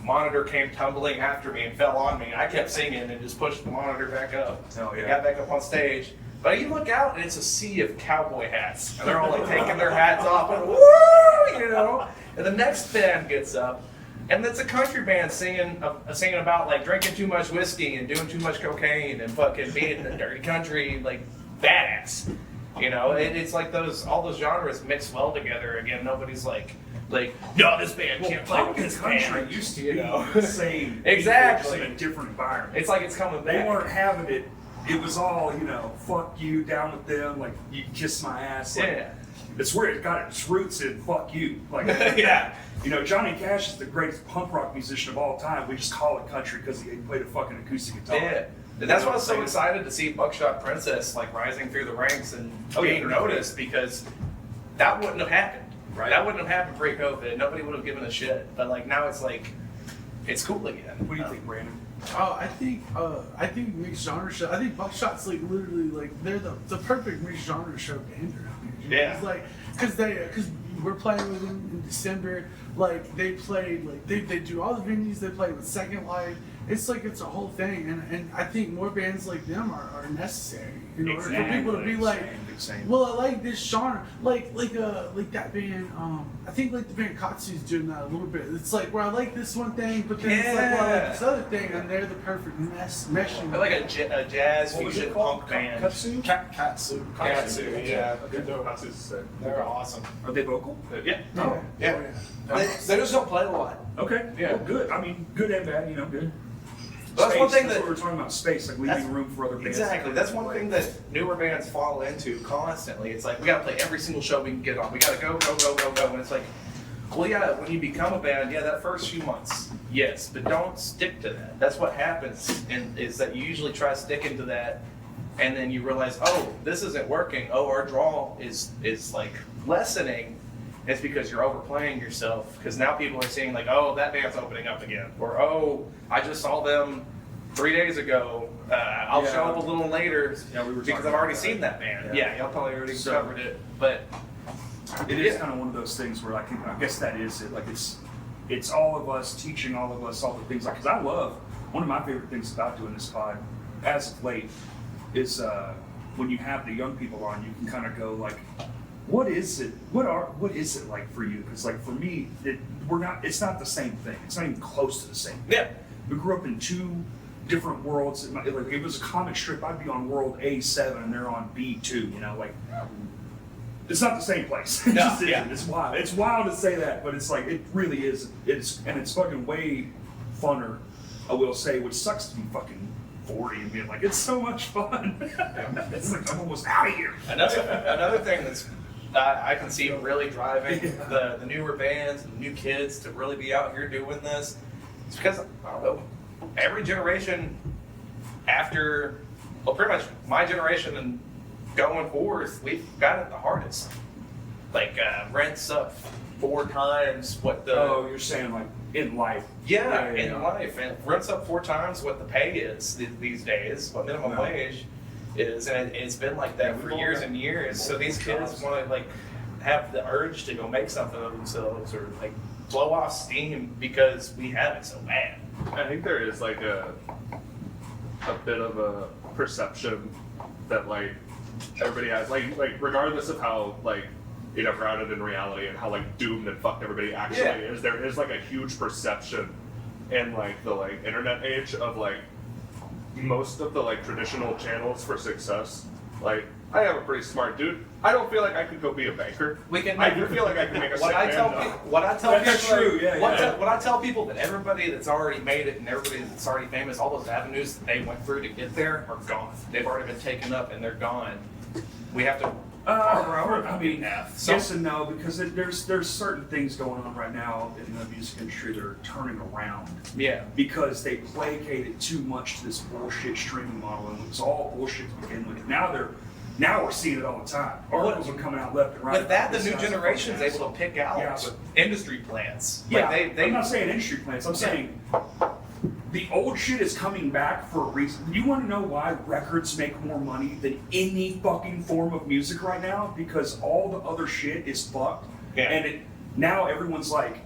Monitor came tumbling after me and fell on me. I kept singing and just pushed the monitor back up. Oh, yeah. Got back up on stage. But you look out and it's a sea of cowboy hats. And they're all like taking their hats off and woo, you know. And the next band gets up, and it's a country band singing about like drinking too much whiskey and doing too much cocaine and fucking being a dirty country like badass. You know, it's like all those genres mix well together. Again, nobody's like, no, this band can't play with this country band. used to You be know? the same. Exactly. Just in a different environment. It's like it's coming They back. weren't having it. It was all, you know, fuck you, down with them, like you kiss my ass. Like, Yeah. It's where it got its roots in fuck you. Like, Yeah. You know, Johnny Cash is the greatest punk rock musician of all time. We just call it country because he played a fucking acoustic guitar. Yeah. And that's why I was so excited to see Buckshot Princess like rising through the ranks and being noticed, because that wouldn't have happened. Right. That wouldn't have happened pre-COVID. Nobody would have given a shit. But like now it's like, it's cool again. What do you think, Brandon? I think mixed genre show. I think Buckshot's like literally like they're the perfect mixed genre show band around here. Yeah. It's like because we're playing with them in December. Like they played like they do all the venues. They play with Second Life. It's like it's a whole thing, and I think more bands like them are necessary in order for people to be like, well, I like this genre, like that band. I think like the band Katsu's doing that a little bit. It's like where I like this one thing, but then it's like well, I like this other thing, and they're the perfect meshing. They're like a jazz What was fusion it called? punk band. Katsu? Katsu. Katsu, yeah. Katsu's sick. They're awesome. Are they vocal? Yeah. Oh, Yeah. They just don't play a lot. Okay. Yeah. Well, good. I mean, good and bad, you know, good. That's one thing That's that what we're talking about, space, like leaving room for other bands. Exactly. That's one thing that newer bands fall into constantly. It's like we gotta play every single show we can get on. We gotta go. And it's like, well, yeah, when you become a band, yeah, that first few months, yes, but don't stick to that. That's what happens, and is that you usually try sticking to that, and then you realize, oh, this isn't working. Oh, our draw is like lessening. It's because you're overplaying yourself. Because now people are seeing like, oh, that band's opening up again, or oh, I just saw them 3 days ago. I'll show up a little later because I've already seen that band. Yeah, y'all probably already covered it, but It is kind of one of those things where I guess that is it. Like it's all of us teaching all of us all the things. Like, because I love, one of my favorite things about doing this pod, as of late, is when you have the young people on, you can kind of go like, what is it? What is it like for you? Because like for me, it's not the same thing. It's not even close to the same thing. yeah. We grew up in two different worlds. Like if it was a comic strip, I'd be on world A7 and they're on B2. You know, like it's not the same place. It just isn't. It's wild. It's wild to say that, but it's like it really is. It's fucking way funner. I will say, which sucks to be fucking 40 and being like, it's so much fun. It's like I'm almost out of here. Another thing that's I can see really driving the newer bands and the new kids to really be out here doing this. It's because, I don't know, every generation after, well, pretty much my generation and going forth, we've got it the hardest. Like, rent's up 4 times what the... Oh, you're saying like in life. Yeah, in life. And rent's up 4 times what the pay is these days, what minimum wage is. And it's been like that for years and years. So these kids want to, like, have the urge to go make something of themselves or, like, blow off steam because we have it so bad. I think there is like a bit of a perception that like everybody has like regardless of how like grounded in reality and how like doomed and fucked everybody actually is, there is like a huge perception in like the like internet age of like most of the like traditional channels for success. Like I am a pretty smart dude. I don't feel like I could go be a banker. I do feel like I can make a what I tell That's people, true, yeah, what I tell people that everybody that's already made it and everybody that's already famous, all those avenues that they went through to get there are gone. They've already been taken up and they're gone. We have to. I mean, yes and no, because there's certain things going on right now in the music industry that are turning around. Yeah. Because they placated too much to this bullshit streaming model, and it was all bullshit to begin with. Now we're seeing it all the time. Articles are coming out left and right. With that, the new generation's able to pick out industry plans. Like I'm not saying industry plans. I'm saying the old shit is coming back for a reason. You want to know why records make more money than any fucking form of music right now? Because all the other shit is fucked. Yeah. And now everyone's like,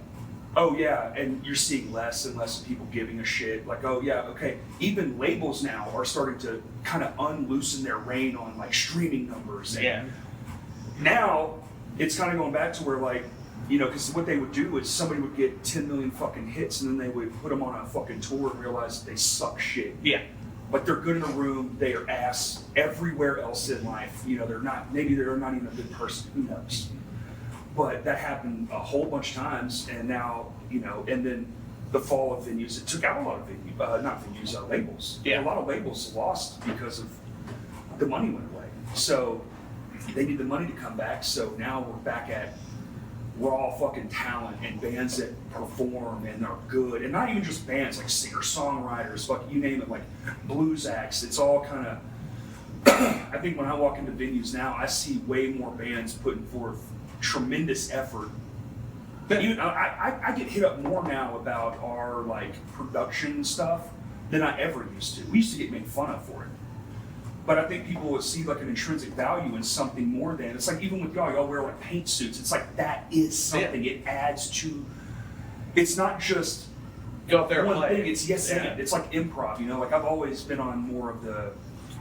oh yeah, and you're seeing less and less people giving a shit. Like, oh yeah, okay. Even labels now are starting to kind of unloosen their reign on like streaming numbers. And now it's kind of going back to where like, because what they would do is somebody would get 10 million fucking hits and then they would put them on a fucking tour and realize they suck shit. Yeah. But they're good in a room, they are ass everywhere else in life. Maybe they're not even a good person, who knows? But that happened a whole bunch of times, and now, and then the fall of venues, it took out a lot of labels. Yeah. A lot of labels lost because of the money went away. So they need the money to come back, so now we're back at raw fucking talent and bands that perform and are good, and not even just bands, like singer-songwriters, fuck you name it, like blues acts. It's all kind of, I think when I walk into venues now, I see way more bands putting forth tremendous effort. Even, I get hit up more now about our like production stuff than I ever used to. We used to get made fun of for it. But I think people would see like an intrinsic value in something more than, it's like even with y'all wear like paint suits. It's like that is something. It adds to, it's not just go up there one and play. thing, it's yes and. It's like improv, like I've always been on more of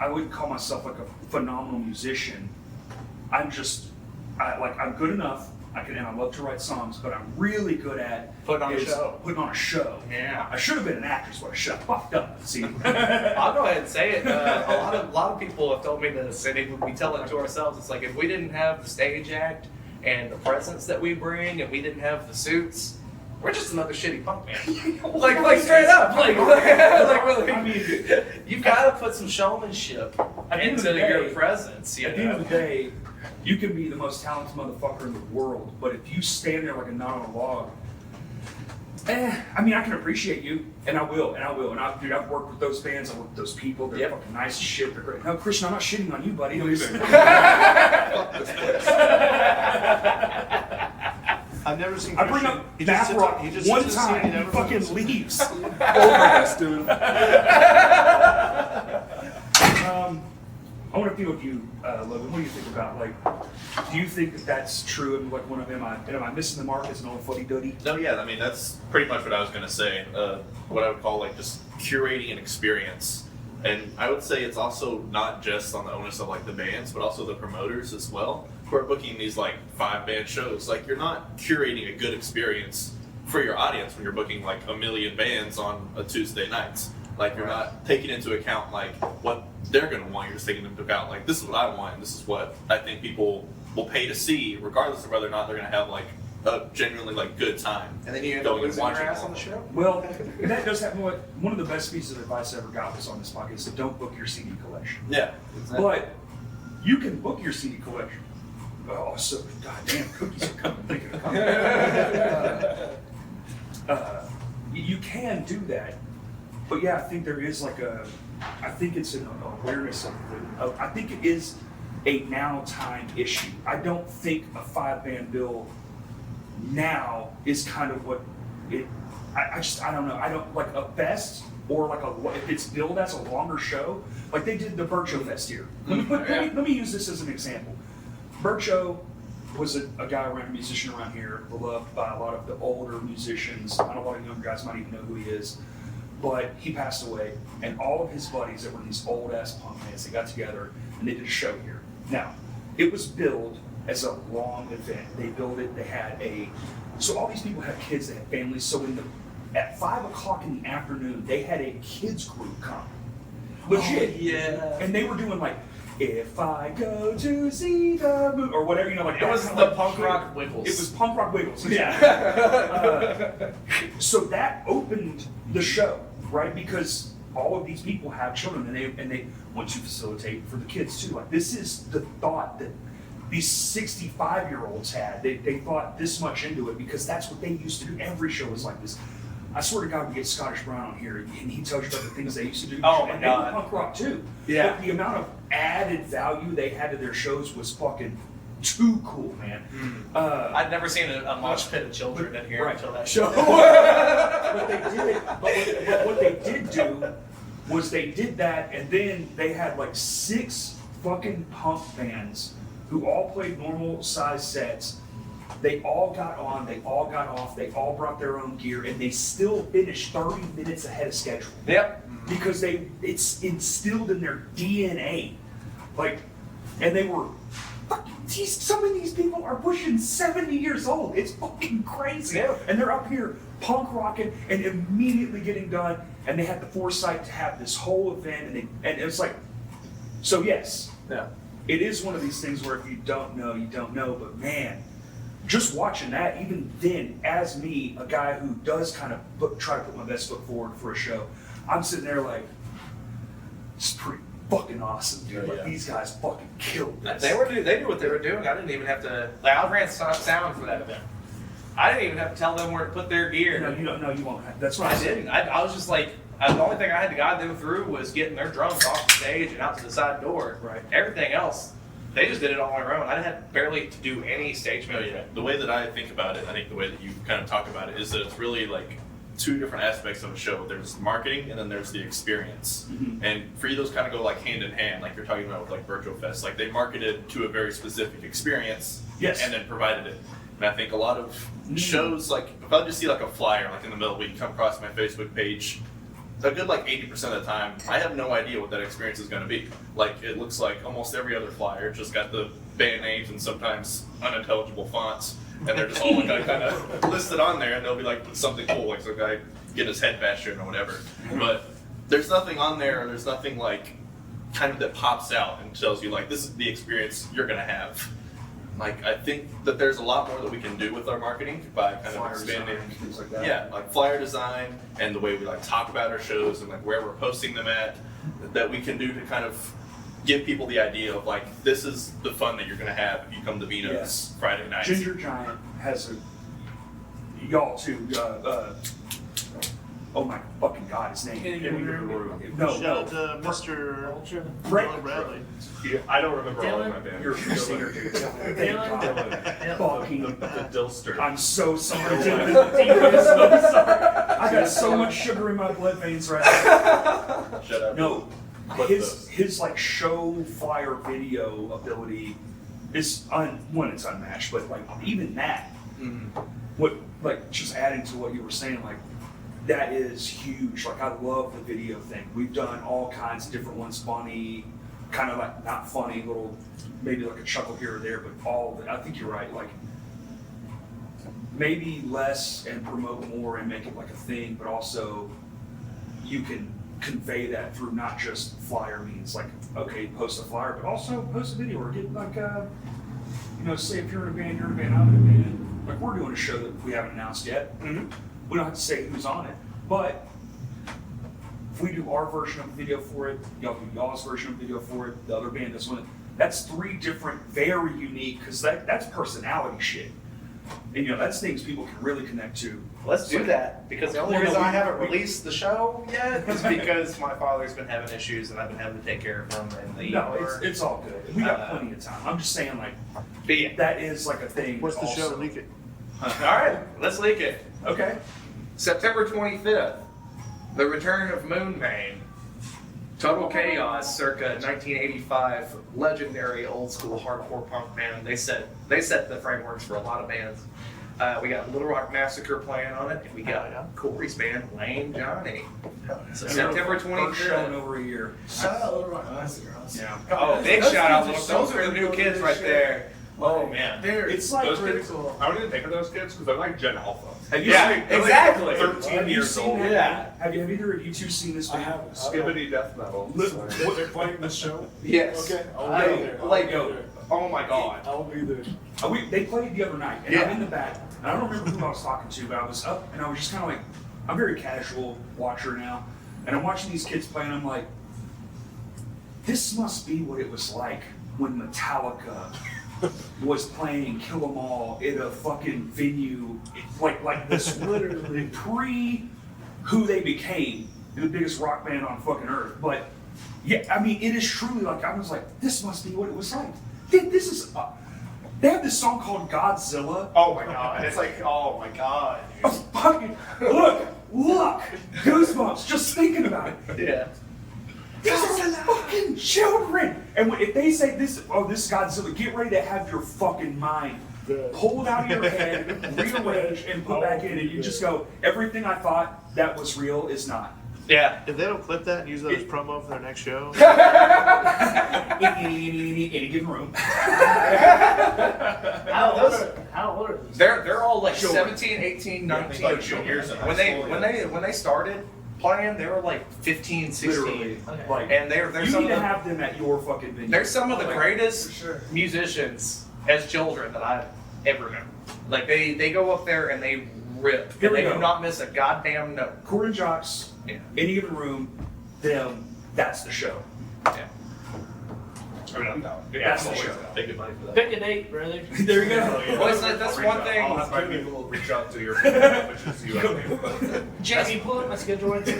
I wouldn't call myself like a phenomenal musician. I'm good enough. And I love to write songs, but I'm really good at putting on a show. Yeah. I should have been an actress, but I should have fucked up. See? I'll go ahead and say it. A lot of people have told me this, and we tell it to ourselves. It's like if we didn't have the stage act and the presence that we bring, and we didn't have the suits, we're just another shitty punk band. like straight up. Like really. I mean, you've got to put some showmanship into your presence. At the end of the day, you can be the most talented motherfucker in the world, but if you stand there like a knot on a log, I can appreciate you, and I will. Dude, I've worked with those bands, I've worked with those people, they're fucking nice as shit, they're great. No, Christian, I'm not shitting on you, buddy. I've never seen I bring up Bathrock one time, he fucking leaves. I want to feel with you, Logan. What do you think about, do you think that that's true? And like, am I missing the mark as an old fuddy-duddy? No, yeah, I mean, that's pretty much what I was going to say. What I would call just curating an experience. And I would say it's also not just on the onus of the bands, but also the promoters as well, who are booking these 5-band shows. You're not curating a good experience for your audience when you're booking 1 million bands on a Tuesday nights. You're not taking into account what they're going to want. You're just taking into account this is what I want, and this is what I think people will pay to see, regardless of whether or not they're going to have a genuinely good time. And then you end up losing your ass on the show. Well, that does happen. One of the best pieces of advice I ever got was on this podcast: is don't book your CD collection. Yeah, exactly. But you can book your CD collection. Oh, so goddamn cookies are coming. Thinking of coming. You can do that. But yeah, I think there is I think it's an awareness of I think it is a now time issue. I don't think a 5-band bill now is kind of what it, I don't know. I don't a fest or if it's billed as a longer show, they did the Bird Show Fest here. Let me use this as an example. Bird Show was a guy around, a musician around here, beloved by a lot of the older musicians. Not a lot of younger guys might even know who he is. but he passed away, and all of his buddies that were these old ass punk bands, they got together and they did a show here. Now, it was billed as a long event. They billed it. They had so all these people had kids, they had families. So at 5 o'clock in the afternoon, they had a kids group come. Legit. Oh, yeah. And they were doing like, if I go to see the moon, or whatever, like It that was kind the of punk kid. rock Wiggles. It was punk rock Wiggles. Yeah. So that opened the show, right? Because all of these people have children, and they want to facilitate for the kids too. Like, this is the thought that these 65-year-olds had. They thought this much into it because that's what they used to do. Every show was like this. I swear to God, we get Scottish Brown on here, and he tells you about the things they used to do. Oh, my and God. they were punk rock too. Yeah. But the amount of added value they had to their shows was fucking too cool, man. I'd never seen a mosh pit of children in here Right. until that show. But what they did do was they did that, and then they had like 6 fucking punk bands who all played normal size sets. They all got on, they all got off, they all brought their own gear, and they still finished 30 minutes ahead of schedule. Yep. Because it's instilled in their DNA. Like, and they were some of these people are pushing 70 years old. It's fucking crazy. Yeah. And they're up here punk rocking and immediately getting done, and they had the foresight to have this whole event, and it's like, so yes, Yeah. it is one of these things where if you don't know, you don't know, but man, just watching that, even then, as me, a guy who does kind of try to put my best foot forward for a show, I'm sitting there like, it's pretty fucking awesome, dude. Like, these guys fucking killed this. They knew what they were doing. I didn't even have to. Like, I ran sound for that event. I didn't even have to tell them where to put their gear. No, you don't. No, you won't. That's what I I said. didn't. I was just like, the only thing I had to guide them through was getting their drums off the stage and out to the side door. Right. Everything else, they just did it all on their own. I didn't have barely to do any stage management. The way that I think about it, I think the way that you kind of talk about it is that it's really like 2 different aspects of a show. There's marketing and then there's the experience. Mhm. And for you, those kind of go like hand in hand, like you're talking about with like Virtual Fest. Like they marketed to a very specific experience Yes. and then provided it. And I think a lot of shows, like if I just see like a flyer like in the middle of the week come across my Facebook page, a good like 80% of the time, I have no idea what that experience is going to be. Like it looks like almost every other flyer, just got the band names and sometimes unintelligible fonts, and they're just all kind of listed on there, and they'll be like something cool, like some guy getting his head bashed in or whatever. But there's nothing on there, and there's nothing like kind of that pops out and tells you like this is the experience you're going to have. Like I think that there's a lot more that we can do with our marketing by kind Flyer of expanding. design, things like that. Yeah, like flyer design and the way we like talk about our shows and like where we're posting them at, that we can do to kind of give people the idea of like this is the fun that you're gonna have if you come to Vino's Yes. Friday nights. Ginger Giant has y'all too. Oh my fucking God, his name. No, Shout out to Mr. Frank. Dylan Bradley. Yeah, I don't remember all of my Dylan? band. You're a singer, dude. Thank Dylan. God. Fucking. The Dillster. I'm so sorry, dude. I'm so sorry. I got so much sugar in my blood veins right now. Shut up. No, But his like show flyer video ability is it's unmatched, but like even that, what like just adding to what you were saying, like that is huge. Like I love the video thing. We've done all kinds of different ones, funny, kind of like not funny, little maybe like a chuckle here or there, but all of it. I think you're right. Like maybe less and promote more and make it like a thing, but also you can convey that through not just flyer means. Like, okay, post a flyer, but also post a video or get like, say if you're in a band, I'm in a band. Like we're doing a show that we haven't announced yet. Mm-hmm. We don't have to say who's on it, but if we do our version of the video for it, y'all do y'all's version of the video for it, the other band does one. That's 3 different, very unique, because that's personality shit. And that's things people can really connect to. Let's do that, because the only Well, no, reason I we- haven't released the show yet is because my father's been having issues and I've been having to take care of him in the No, ER. it's all good. We got plenty of time. I'm just saying, like, But yeah. that is like a thing. What's the show? also. Leak it. All right, let's leak it. Okay. September 25th, the return of Moonbane. Total Chaos, circa 1985, legendary old school hardcore punk band. They set the frameworks for a lot of bands. We got Little Rock Massacre playing on it, and we got Oh, yeah. Corey's band, Lane Johnny. So And September first show in 25th. over a year. Shout out Little Rock Massacre. Yeah. Oh, big Those shout out. kids are Those so are the new good kids for right this shit. there. Oh, man. It's like Those pretty kids, cool. I don't even think of those kids because they're like Gen Alpha. Have you Yeah, seen, They're like exactly. 13 have you years seen old. that? Yeah. Have either of you two seen this I video? haven't. Skibbity death metal. What, they're playing this show? Yes. Okay, I'll I- be there. I'll like, be there. oh my God. I'll be there. They played the other night, and Yeah. I'm in the back, and I don't remember who I was talking to, but I was up, and I was just kind of like, I'm a very casual watcher now, and I'm watching these kids play, and I'm like, this must be what it was like when Metallica was playing Kill 'Em All in a fucking venue, like this literally pre who they became, the biggest rock band on fucking earth. But yeah, I mean, it is truly like, I was like, this must be what it was like. This is, they have this song called Godzilla. Oh my God. It's like, oh my God. Oh, fucking, look, goosebumps just thinking about it. Yeah. These are fucking children. And if they say this, oh, this is Godzilla, get ready to have your fucking mind pulled out of your head, rearranged, and put back in, and you just go, everything I thought that was real is not. Yeah. If they don't clip that and use that as promo for their next show, Any given room. How old are these? They're all like Children. 17, 18, 19. Like juniors in high When they started playing, they were like 15, 16. Literally. Okay. Like, And they're you some need of to the, have them at your fucking venue. they're some of the Like, greatest For sure. musicians as children that I've ever known. Like they go up there and they rip. Here And we they go. do not miss a goddamn note. Cord and Jocks, Yeah. any given room, them, that's the show. Yeah. I mean, I'm down. That's the show. They get money for that. Pick a date, brother. There you go. Well, it's like, that's I'll one reach thing. out. I'll have my people reach out to your which is you. Jamie, pull up my schedule right there.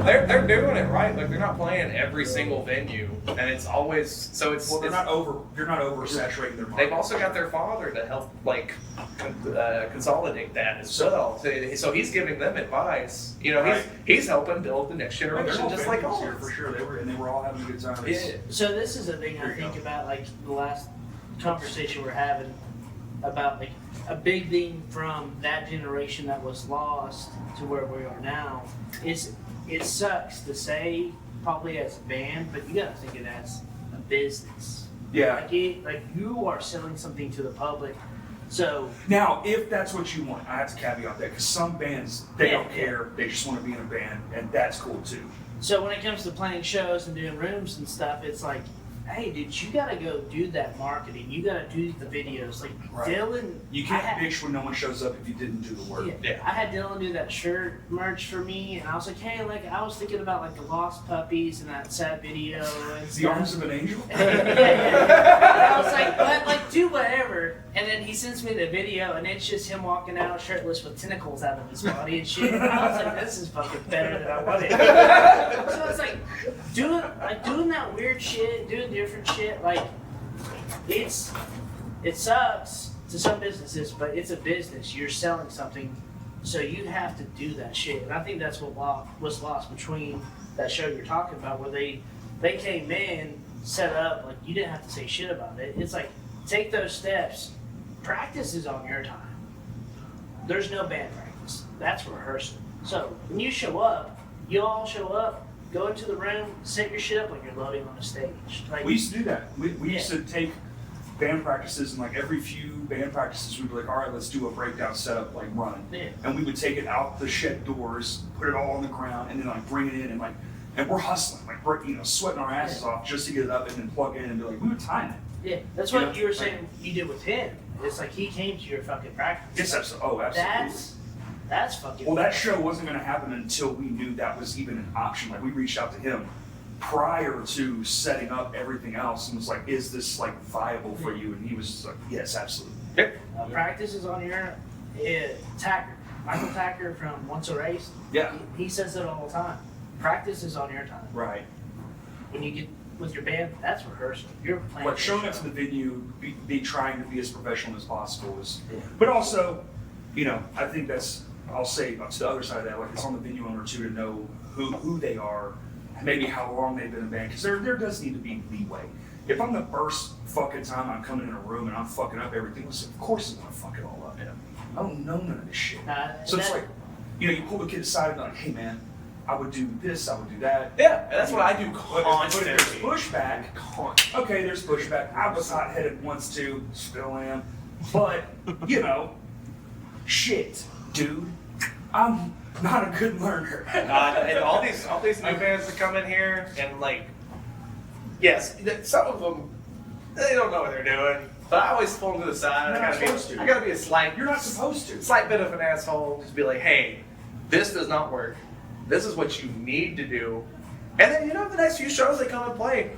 But they're doing it right. Like they're not playing every single venue, and it's always so it's. Well, they're it's- not oversaturating their market. They've also got their father to help like consolidate that as well. So he's giving them advice. You know, Right. he's helping build the next They're generation, all just like veterans all here of for us. sure. They were all having a good time. Yeah. So this is a thing I There you think go. about, like the last conversation we're having about like a big thing from that generation that was lost to where we are now. It sucks to say probably as a band, but you gotta think it as a business. Yeah. Like you are selling something to the public. So Now, if that's what you want, I have to caveat that because some bands they Yeah, don't care. They just want to be in a band, and that's cool too. So when it comes to playing shows and doing rooms and stuff, it's like, hey, dude, you gotta go do that marketing. You gotta do the videos. Like Right. Dylan, You I can't had- bitch when no one shows up if you didn't do the work. Yeah. I had Dylan do that shirt merch for me, and I was like, hey, like I was thinking about like the lost puppies and that sad video. And The arms of an angel. And I was like, but like do whatever. And then he sends me the video, and it's just him walking out shirtless with tentacles out of his body and shit. And I was like, this is fucking better than I wanted. So it's like doing that weird shit, doing different shit. Like it sucks to some businesses, but it's a business. You're selling something, so you have to do that shit. And I think that's what was lost between that show you're talking about, where they came in, set up, like you didn't have to say shit about it. It's like take those steps. Practice is on your time. There's no band practice. That's rehearsal. So when you show up, you all show up, go into the room, set your shit up like you're loading on a stage. Like We used to do that. We used to take band practices, and like every few band practices, we'd be like, all right, let's do a breakdown setup, like run. Yeah. And we would take it out the shed doors, put it all on the ground, and then like bring it in, and like, and we're hustling, like we're sweating our asses off just to get it up and then plug in and be like, we would time it. Yeah, that's You what know, you were like- saying you did with him. It's like he came to your fucking practice. Absolutely. That's fucking. Well, that show wasn't going to happen until we knew that was even an option. Like we reached out to him prior to setting up everything else and was like, is this like viable for you? And he was just like, yes, absolutely. Practice is on your Tacker. Michael Tacker from Once a Race. Yeah. He says it all the time. Practice is on your time. Right. When you get with your band, that's rehearsal. You're playing. Like the showing show. up to the venue, be trying to be as professional as possible is, Yeah. but also, I think that's, I'll say to the other side of that, like it's on the venue owner too to know who they are, maybe how long they've been in band, because there does need to be leeway. if I'm the first fucking time I'm coming in a room and I'm fucking up everything, of course I'm gonna fuck it all up. Yeah. I don't know none of this shit. So and it's that- like, you know, you pull the kid aside and be like, hey man, I would do this, I would do that. Yeah, and that's what I do But if constantly. there's pushback, okay, there's pushback. I was hot-headed once too, still am. But, you know, shit, dude. I'm not a good learner. And all these new bands that come in here and like, yes, some of them they don't know what they're doing. But I always pull them to the side. You're not supposed to. I gotta be a slight. You're not supposed to. Slight bit of an asshole. Just be like, hey, this does not work. This is what you need to do. And then you know the next few shows they come and play,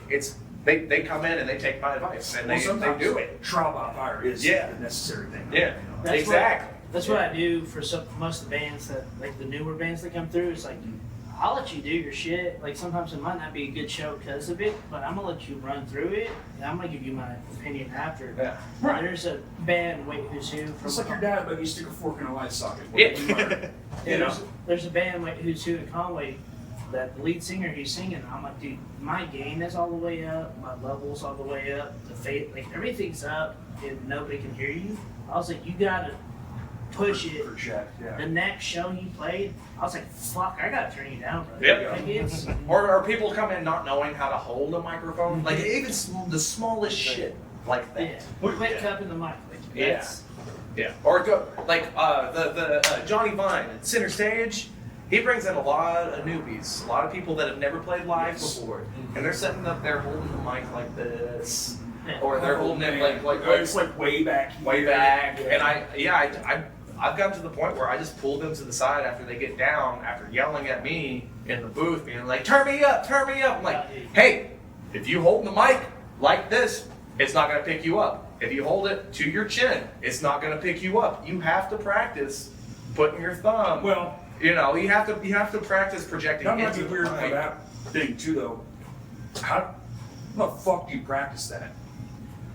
they come in and they take my advice and they do it. Trial by fire is Yeah. the necessary thing. Yeah, That's exactly. That's what I do for most of the bands that, like the newer bands that come through. It's like, I'll let you do your shit. Like sometimes it might not be a good show because of it, but I'm gonna let you run through it, and I'm gonna give you my opinion after. Yeah. Right. There's a band, Wait Who's Who. It's like your dad letting you stick a fork in a light socket. What Yeah. did you learn? You know? There's a band, Wait Who's Who in Conway, that the lead singer he's singing. I'm like, dude, my gain is all the way up, my levels all the way up, the faith, like everything's up, and nobody can hear you. I was like, you gotta push it. Project, yeah. The next show he played, I was like, fuck, I gotta turn you down, bro. Yep. Like, it's, Or people come in not knowing how to hold a microphone, like even the smallest shit like that. yeah, quit cupping the mic. Like, Yeah. that's- Yeah. Or go like the Johnny Vine at Center Stage. He brings in a lot of newbies, a lot of people that have never played live before, and they're sitting up there holding the mic like this, or they're holding it It's like way back here. way back. Yeah. And I've gotten to the point where I just pull them to the side after they get down, after yelling at me in the booth, being like, turn me up, turn me up. I'm like, hey, if you hold the mic like this, it's not gonna pick you up. If you hold it to your chin, it's not gonna pick you up. You have to practice putting your thumb. Well, You know, you have to practice projecting that might into be the weird mic. for that thing too, though. How the fuck do you practice that?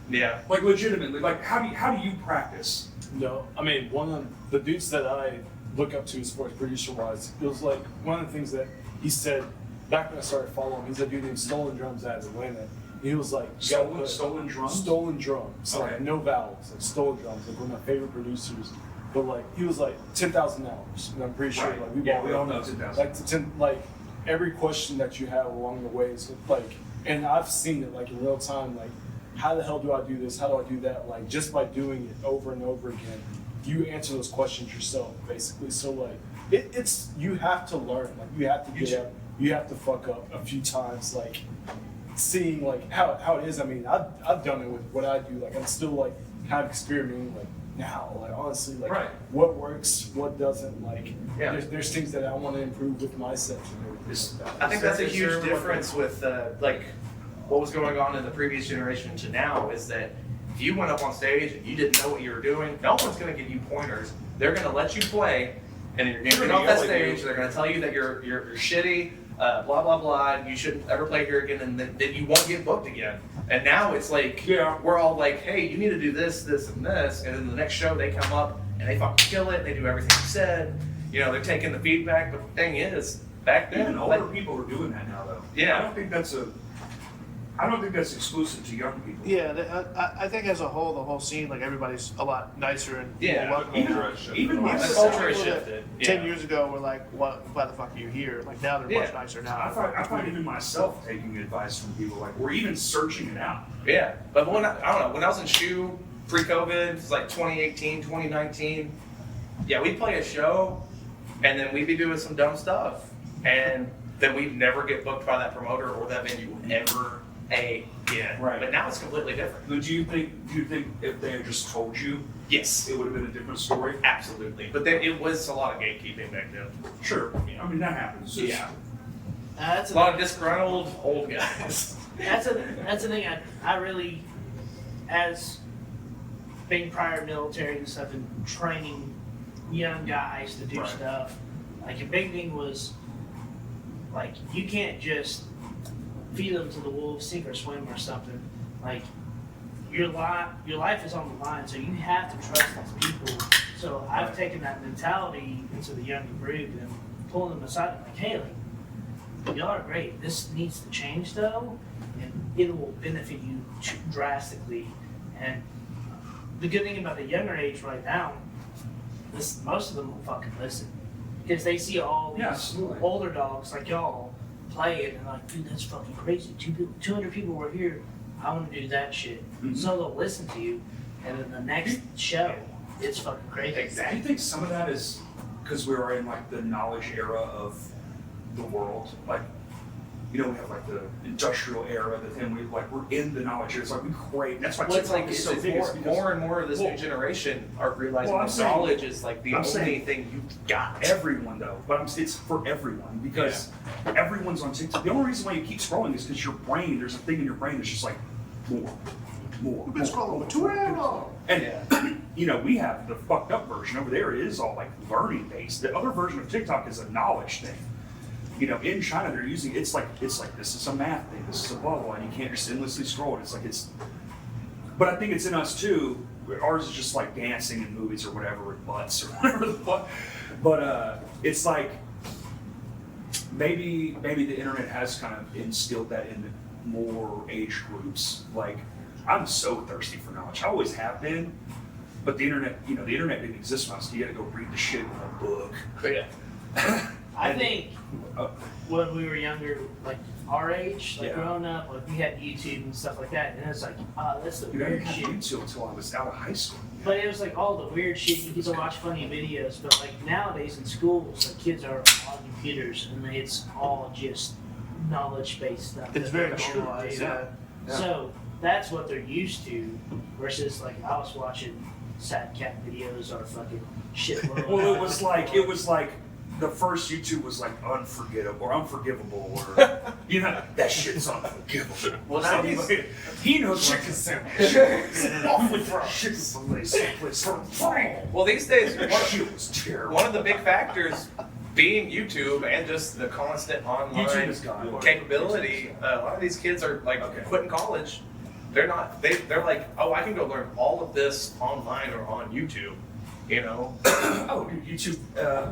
Yeah. Like legitimately, like how do you practice? No, I mean, one of the dudes that I look up to as far as producer wise, it was like one of the things that he said back when I started following him. He's a dude named Stolen Drums out of Atlanta. He was like, you gotta put- Stolen drums? Stolen drums, Okay. like no vowels, like stolen drums, like one of my favorite producers. But like he was like 10,000 hours, and I'm pretty sure Right. like we Yeah, bought we all it. know 10,000. Like to 10, like every question that you have along the way is like, and I've seen it like in real time, like how the hell do I do this? How do I do that? Like just by doing it over and over again, you answer those questions yourself, basically. So like it's you have to learn, like you have to You get do. up, you have to fuck up a few times, like seeing like how it is. I mean, I've done it with what I do. Like I'm still like kind of experimenting like now. Like honestly, like Right. what works, what doesn't. Like Yeah. there's things that I want to improve with my sets and everything. This- like that. I think that's a Is huge there one- difference with like what was going on in the previous generation to now is that if you went up on stage and you didn't know what you were doing, no one's going to give you pointers. They're going to let you play, and then you're going to They're get gonna off that yell at you. stage. They're going to tell you that you're shitty, blah blah blah. And you shouldn't ever play here again, and then you won't get booked again. And now it's like Yeah. we're all like, hey, you need to do this, this, and this, and then the next show they come up and they fucking kill it. They do everything you said. You know, they're taking the feedback. But the thing is, back then, Even older like, people are doing that now, though. Yeah. I don't think that's exclusive to young people. Yeah, I think as a whole, the whole scene, like everybody's a lot nicer and Yeah, more welcoming. Even, Culture has shifted even a lot. the myself, culture has People that shifted. 10 years ago were like, what? Why the fuck are you here? Like now they're much Yeah. nicer I now. find even myself taking advice from people, like, or even searching it out. Yeah, but when I don't know, when I was in shoe pre-COVID, it's like 2018, 2019. Yeah, we'd play a show, and then we'd be doing some dumb stuff, and then we'd never get booked by that promoter or that venue ever again. Right. But now it's completely different. Do you think if they had just told you, Yes, it would have been a different story? absolutely. But there, it was a lot of gatekeeping back then. Sure. I mean, that happens. It's- Yeah, That's a lot of disgruntled old guys. that's the thing I really, as being prior military and stuff and training young guys to do Right. stuff, like a big thing was like you can't just feed them to the wolves, sink or swim or something. Like your life is on the line, so you have to trust these people. So I've taken that mentality into the younger group and pulling them aside and like, hey, like y'all are great. This needs to change though. and it will benefit you drastically. And the good thing about the younger age right now, most of them will fucking listen because they see all these absolutely. older dogs like y'all play it and like, dude, that's fucking crazy. 200 people were here. I want to do that shit. Mhm. So they'll listen to you, and then the next show, it's fucking crazy. I think some of that is because we are in like the knowledge era of the world. Like, you know, we have like the industrial era, but then we're in the knowledge era. It's like we crave. That's why Well, it's TikTok like is so big. more, more and more of this Well, new generation are realizing well, I'm that saying- knowledge is like the I'm only saying thing you've got. Everyone though, but it's for everyone because everyone's on TikTok. The only reason why you keep scrolling is because your brain, there's a thing in your brain that's just like more. We've been scrolling for 2 hours long. And you know, we have the fucked up version over there. It is all like learning based. The other version of TikTok is a knowledge thing. You know, in China they're using it's like this is a math thing, this is a blah blah, and you can't just endlessly scroll it. But I think it's in us too. Ours is just like dancing in movies or whatever with butts or whatever the fuck. But it's like maybe the internet has kind of instilled that in more age groups. Like, I'm so thirsty for knowledge. I always have been. But the internet didn't exist when I was a kid. You had to go read the shit in a book. But yeah. I think when we were younger, like our age, like Yeah. growing up, like we had YouTube and stuff like that, and it's like, that's the Dude, I didn't weird have shit. YouTube until I was out of high school. But it was like all the weird shit. You get to watch funny videos, but like nowadays in schools, like kids are on computers, and it's all just knowledge-based stuff. It's that very they're true. normalized. Yeah. So that's what they're used to, versus like I was watching sad cat videos or fucking shit. Well, it was like the first YouTube was like unforgivable, or you know that shit's unforgivable. Well, now these- he knows chicken sandwich. Off with the chicken fillet someplace for free. Well, these days, That shit was terrible. one of the big factors being YouTube and just the constant YouTube online is gone. capability, a lot of these kids are like Okay. quitting college. They're they're like, oh, I can go learn all of this online or on YouTube, you know? Oh, dude, YouTube.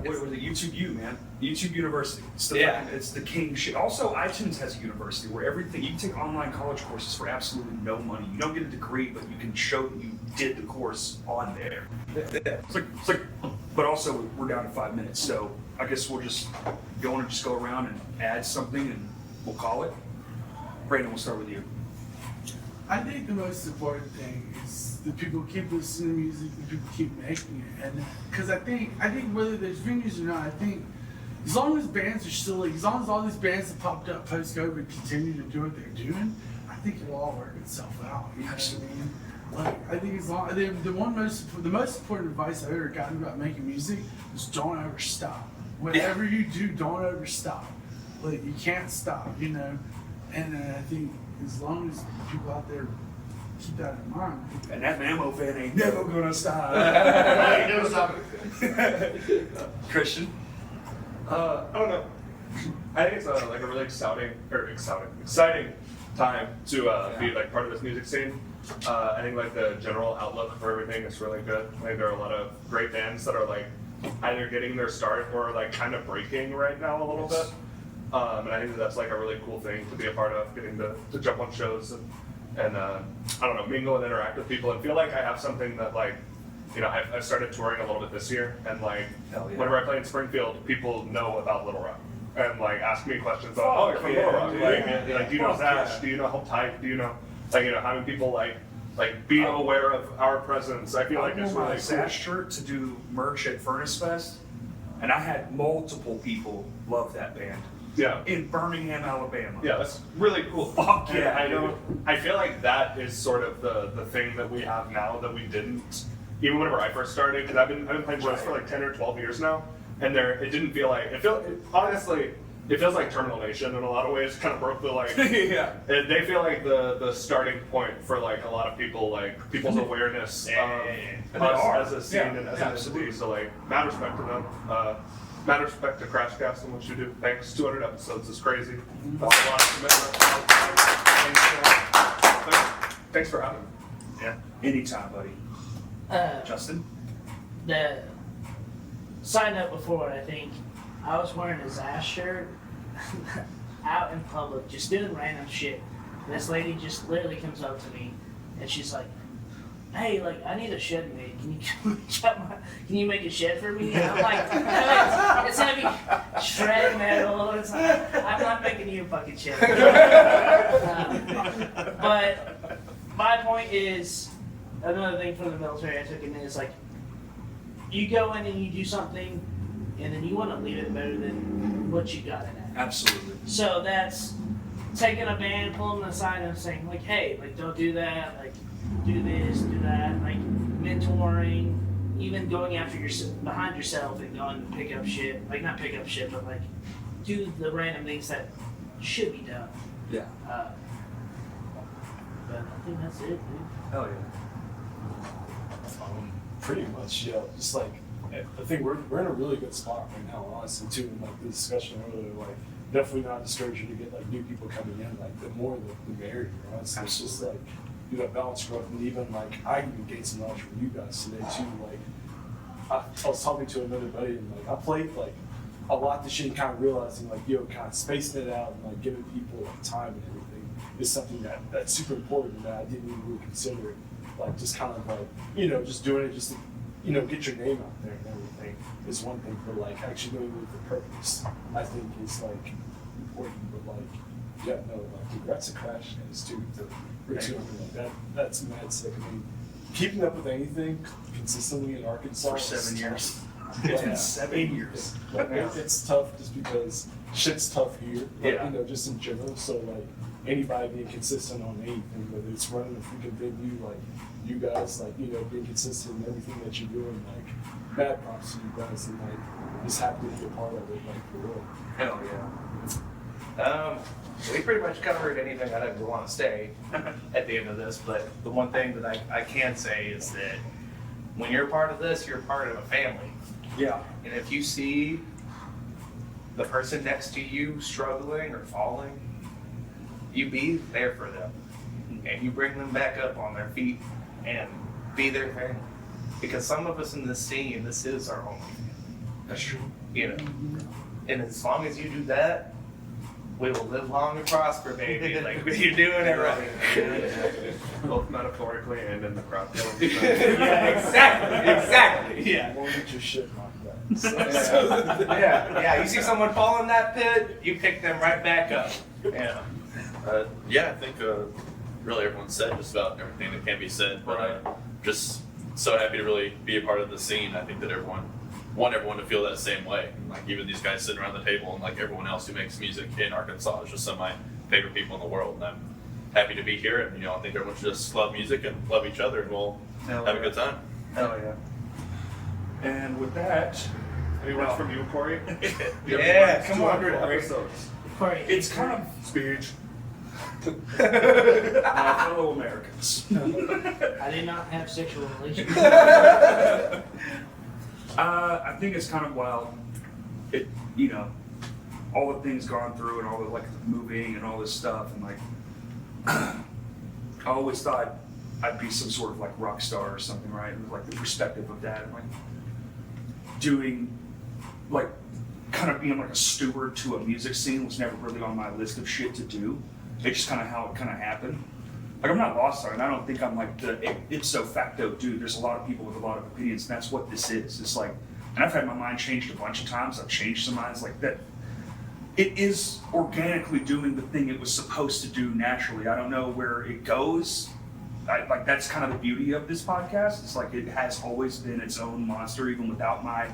What was it? YouTube U, man. YouTube University. It's the king shit. Also, iTunes has a university where everything you can take online college courses for absolutely no money. You don't get a degree, but you can show that you did the course on there. It's like, but also we're down to 5 minutes, so I guess we'll just go around and add something, and we'll call it. Brandon, we'll start with you. I think the most important thing is that people keep listening to music and people keep making it. And because I think whether there's venues or not, I think as long as bands are still, as long as all these bands that popped up post-COVID continue to do what they're doing, I think it'll all work itself out. You know what I mean? Like, I think as long, the most important advice I've ever gotten about making music is don't ever stop. Whatever you do, don't ever stop. Like, you can't stop, you know? And I think as long as people out there keep that in mind. And that Mammo fan ain't never gonna stop. Never stop. Christian. I don't know. I think it's like a really exciting time to be like part of this music scene. I think like the general outlook for everything is really good. Like there are a lot of great bands that are like either getting their start or like kind of breaking right now a little bit. And I think that's like a really cool thing to be a part of, getting to jump on shows and I don't know, mingle and interact with people and feel like I have something that like, you know, I started touring a little bit this year, and like Hell yeah. whenever I play in Springfield, people know about Little Rock and like ask me questions about, oh, you're from yeah, Little Rock, dude. like do you know Fuck Zash? yeah. Do you know Hold Tight? Do you know, like, you know, having people like be aware of our presence? I feel like I it's wore my really Zash cool. shirt to do merch at Furnace Fest, and I had multiple people love that band Yeah. in Birmingham, Alabama. Yeah, that's really cool. Fuck And yeah, I dude. know. I feel like that is sort of the thing that we have now that we didn't. Even whenever I first started, because I've been playing shows for like 10 or 12 years now, and it didn't feel like honestly, it feels like Terminal Nation in a lot of ways. Kind of broke the like. Yeah. They feel like the starting point for like a lot of people, like people's awareness of And they us are. as a scene Yeah, and as yeah, an entity. So like, mad respect to them. Mad respect to Crashcast and what you do. Thanks. 200 episodes is crazy. That's a lot of commitment. Thanks for having me. Yeah. Anytime, buddy. Justin? The sign up before, I think I was wearing a Zash shirt out in public, just doing random shit. This lady just literally comes up to me, and she's like, "Hey, like I need a shed made. Can you make a shed for me?" And I'm like, "No, it's heavy shred metal. It's not, I'm not making you a fucking shed." But my point is, another thing from the military I took in is like, you go in and you do something, and then you want to leave it better than what you got it at. Absolutely. So that's taking a band, pulling them aside, and saying like, "Hey, like don't do that. Like do this, do that." Like mentoring, even going after behind yourself and going to pick up shit. Like not pick up shit, but like do the random things that should be done. Yeah. But I think that's it, dude. Hell yeah. Pretty much, yeah. Just like, I think we're in a really good spot right now, honestly, too. In like the discussion earlier, like definitely not discouraging to get like new people coming in. Like the more the merrier, honestly. It's just like that balance growth, and even like I even gained some knowledge from you guys today too. Like I was talking to another buddy, and like I played like a lot this year, and kind of realizing like kind of spacing it out and like giving people like time and everything is something that's super important and that I didn't even really consider. Like just kind of like just doing it just to get your name out there and everything is one thing, but like actually doing it with the purpose I think is like important. But like congrats to Crash guys too. That's mad sick. I mean, keeping up with anything consistently in Arkansas For 7 years. It's been 7 years. Like, it's tough just because shit's tough here. Like, Yeah. Just in general. So like anybody being consistent on anything, whether it's running a freaking venue, like you guys, like being consistent in everything that you're doing, like mad props to you guys, and like just happy to be a part of it, like for real. Hell yeah. We pretty much covered anything I'd ever want to say at the end of this, but the one thing that I can say is that when you're part of this, you're part of a family. Yeah. And if you see the person next to you struggling or falling, you be there for them. And you bring them back up on their feet and be their family. Because some of us in this scene, this is our only family. That's true. And as long as you do that, we will live long and prosper, baby. Like you're doing it right. Both metaphorically and in the crowd. Yeah, exactly. Yeah. Won't get your shit knocked out. Yeah. You see someone fall in that pit, you pick them right back up. Yeah. I think really everyone said just about everything that can be said, but I'm just so happy to really be a part of the scene. I think that want everyone to feel that same way. Like even these guys sitting around the table and like everyone else who makes music in Arkansas is just some of my favorite people in the world. And I'm happy to be here, and I think everyone should just love music and love each other, and we'll have a good time. Hell yeah. And with that, Any words from you, Corey? Yeah, come on, 200 Corey. episodes. Corey, it's kind of Speech. my fellow Americans. I did not have sexual relations. I think it's kind of wild. It, all the things gone through and all the like moving and all this stuff, and like I always thought I'd be some sort of like rock star or something, right? And like the perspective of that, and like doing like kind of being like a steward to a music scene was never really on my list of shit to do. It's just kind of how it kind of happened. Like I'm not lost on it. I don't think I'm like the ipso facto dude. There's a lot of people with a lot of opinions, and that's what this is. It's like, and I've had my mind changed a bunch of times. I've changed some minds like that. It is organically doing the thing it was supposed to do naturally. I don't know where it goes. Like that's kind of the beauty of this podcast. It's like it has always been its own monster, even without my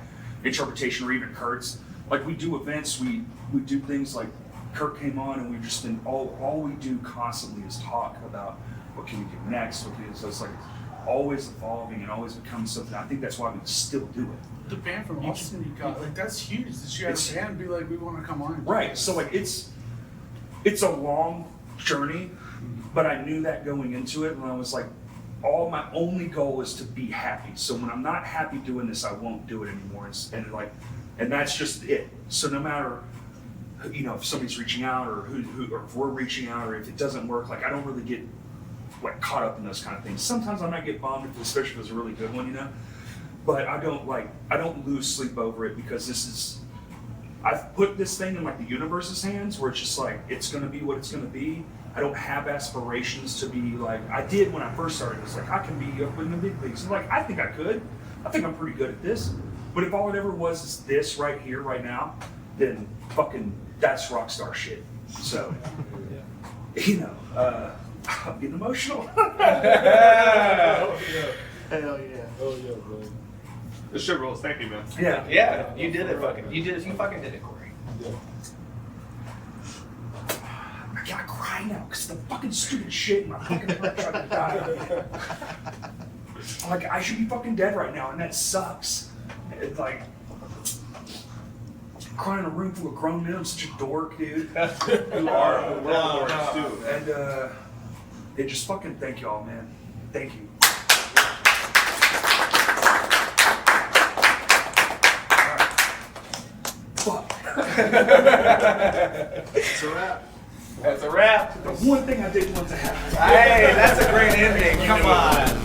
interpretation or even Kurt's. Like we do events, we do things like Kurt came on, and we've just been all we do constantly is talk about what can we do next. So it's like always evolving and always becoming something. I think that's why we still do it. The band from Austin you got, like that's huge. That you have a band be like, we want to come on. Right. So like it's a long journey, but I knew that going into it, and I was like, my only goal is to be happy. So when I'm not happy doing this, I won't do it anymore. And that's just it. So no matter, if somebody's reaching out or or if we're reaching out or if it doesn't work, like I don't really get like caught up in those kind of things. Sometimes I might get bummed, especially if it's a really good one, But I don't lose sleep over it, because I've put this thing in like the universe's hands, where it's just like, it's gonna be what it's gonna be. I don't have aspirations to be like I did when I first started. It's like I can be up in the big leagues. And like I think I could. I think I'm pretty good at this. But if all it ever was is this right here, right now, then fucking that's rock star shit. So, you know, I'm getting emotional. Hell yeah. Oh yeah, bro. The shit rolls. Thank you, man. Yeah. Yeah, you did it, you fucking did it, Corey. Yeah. I gotta cry now because the fucking stupid shit in my fucking heart trying to die. Like I should be fucking dead right now, and that sucks. It's like crying in a room full of grown men. I'm such a dork, dude. You are. We're all lords too. And it just fucking thank y'all, man. Thank you. Fuck. It's a wrap. That's a wrap. The one thing I didn't want to happen. Hey, that's a great ending. Come on.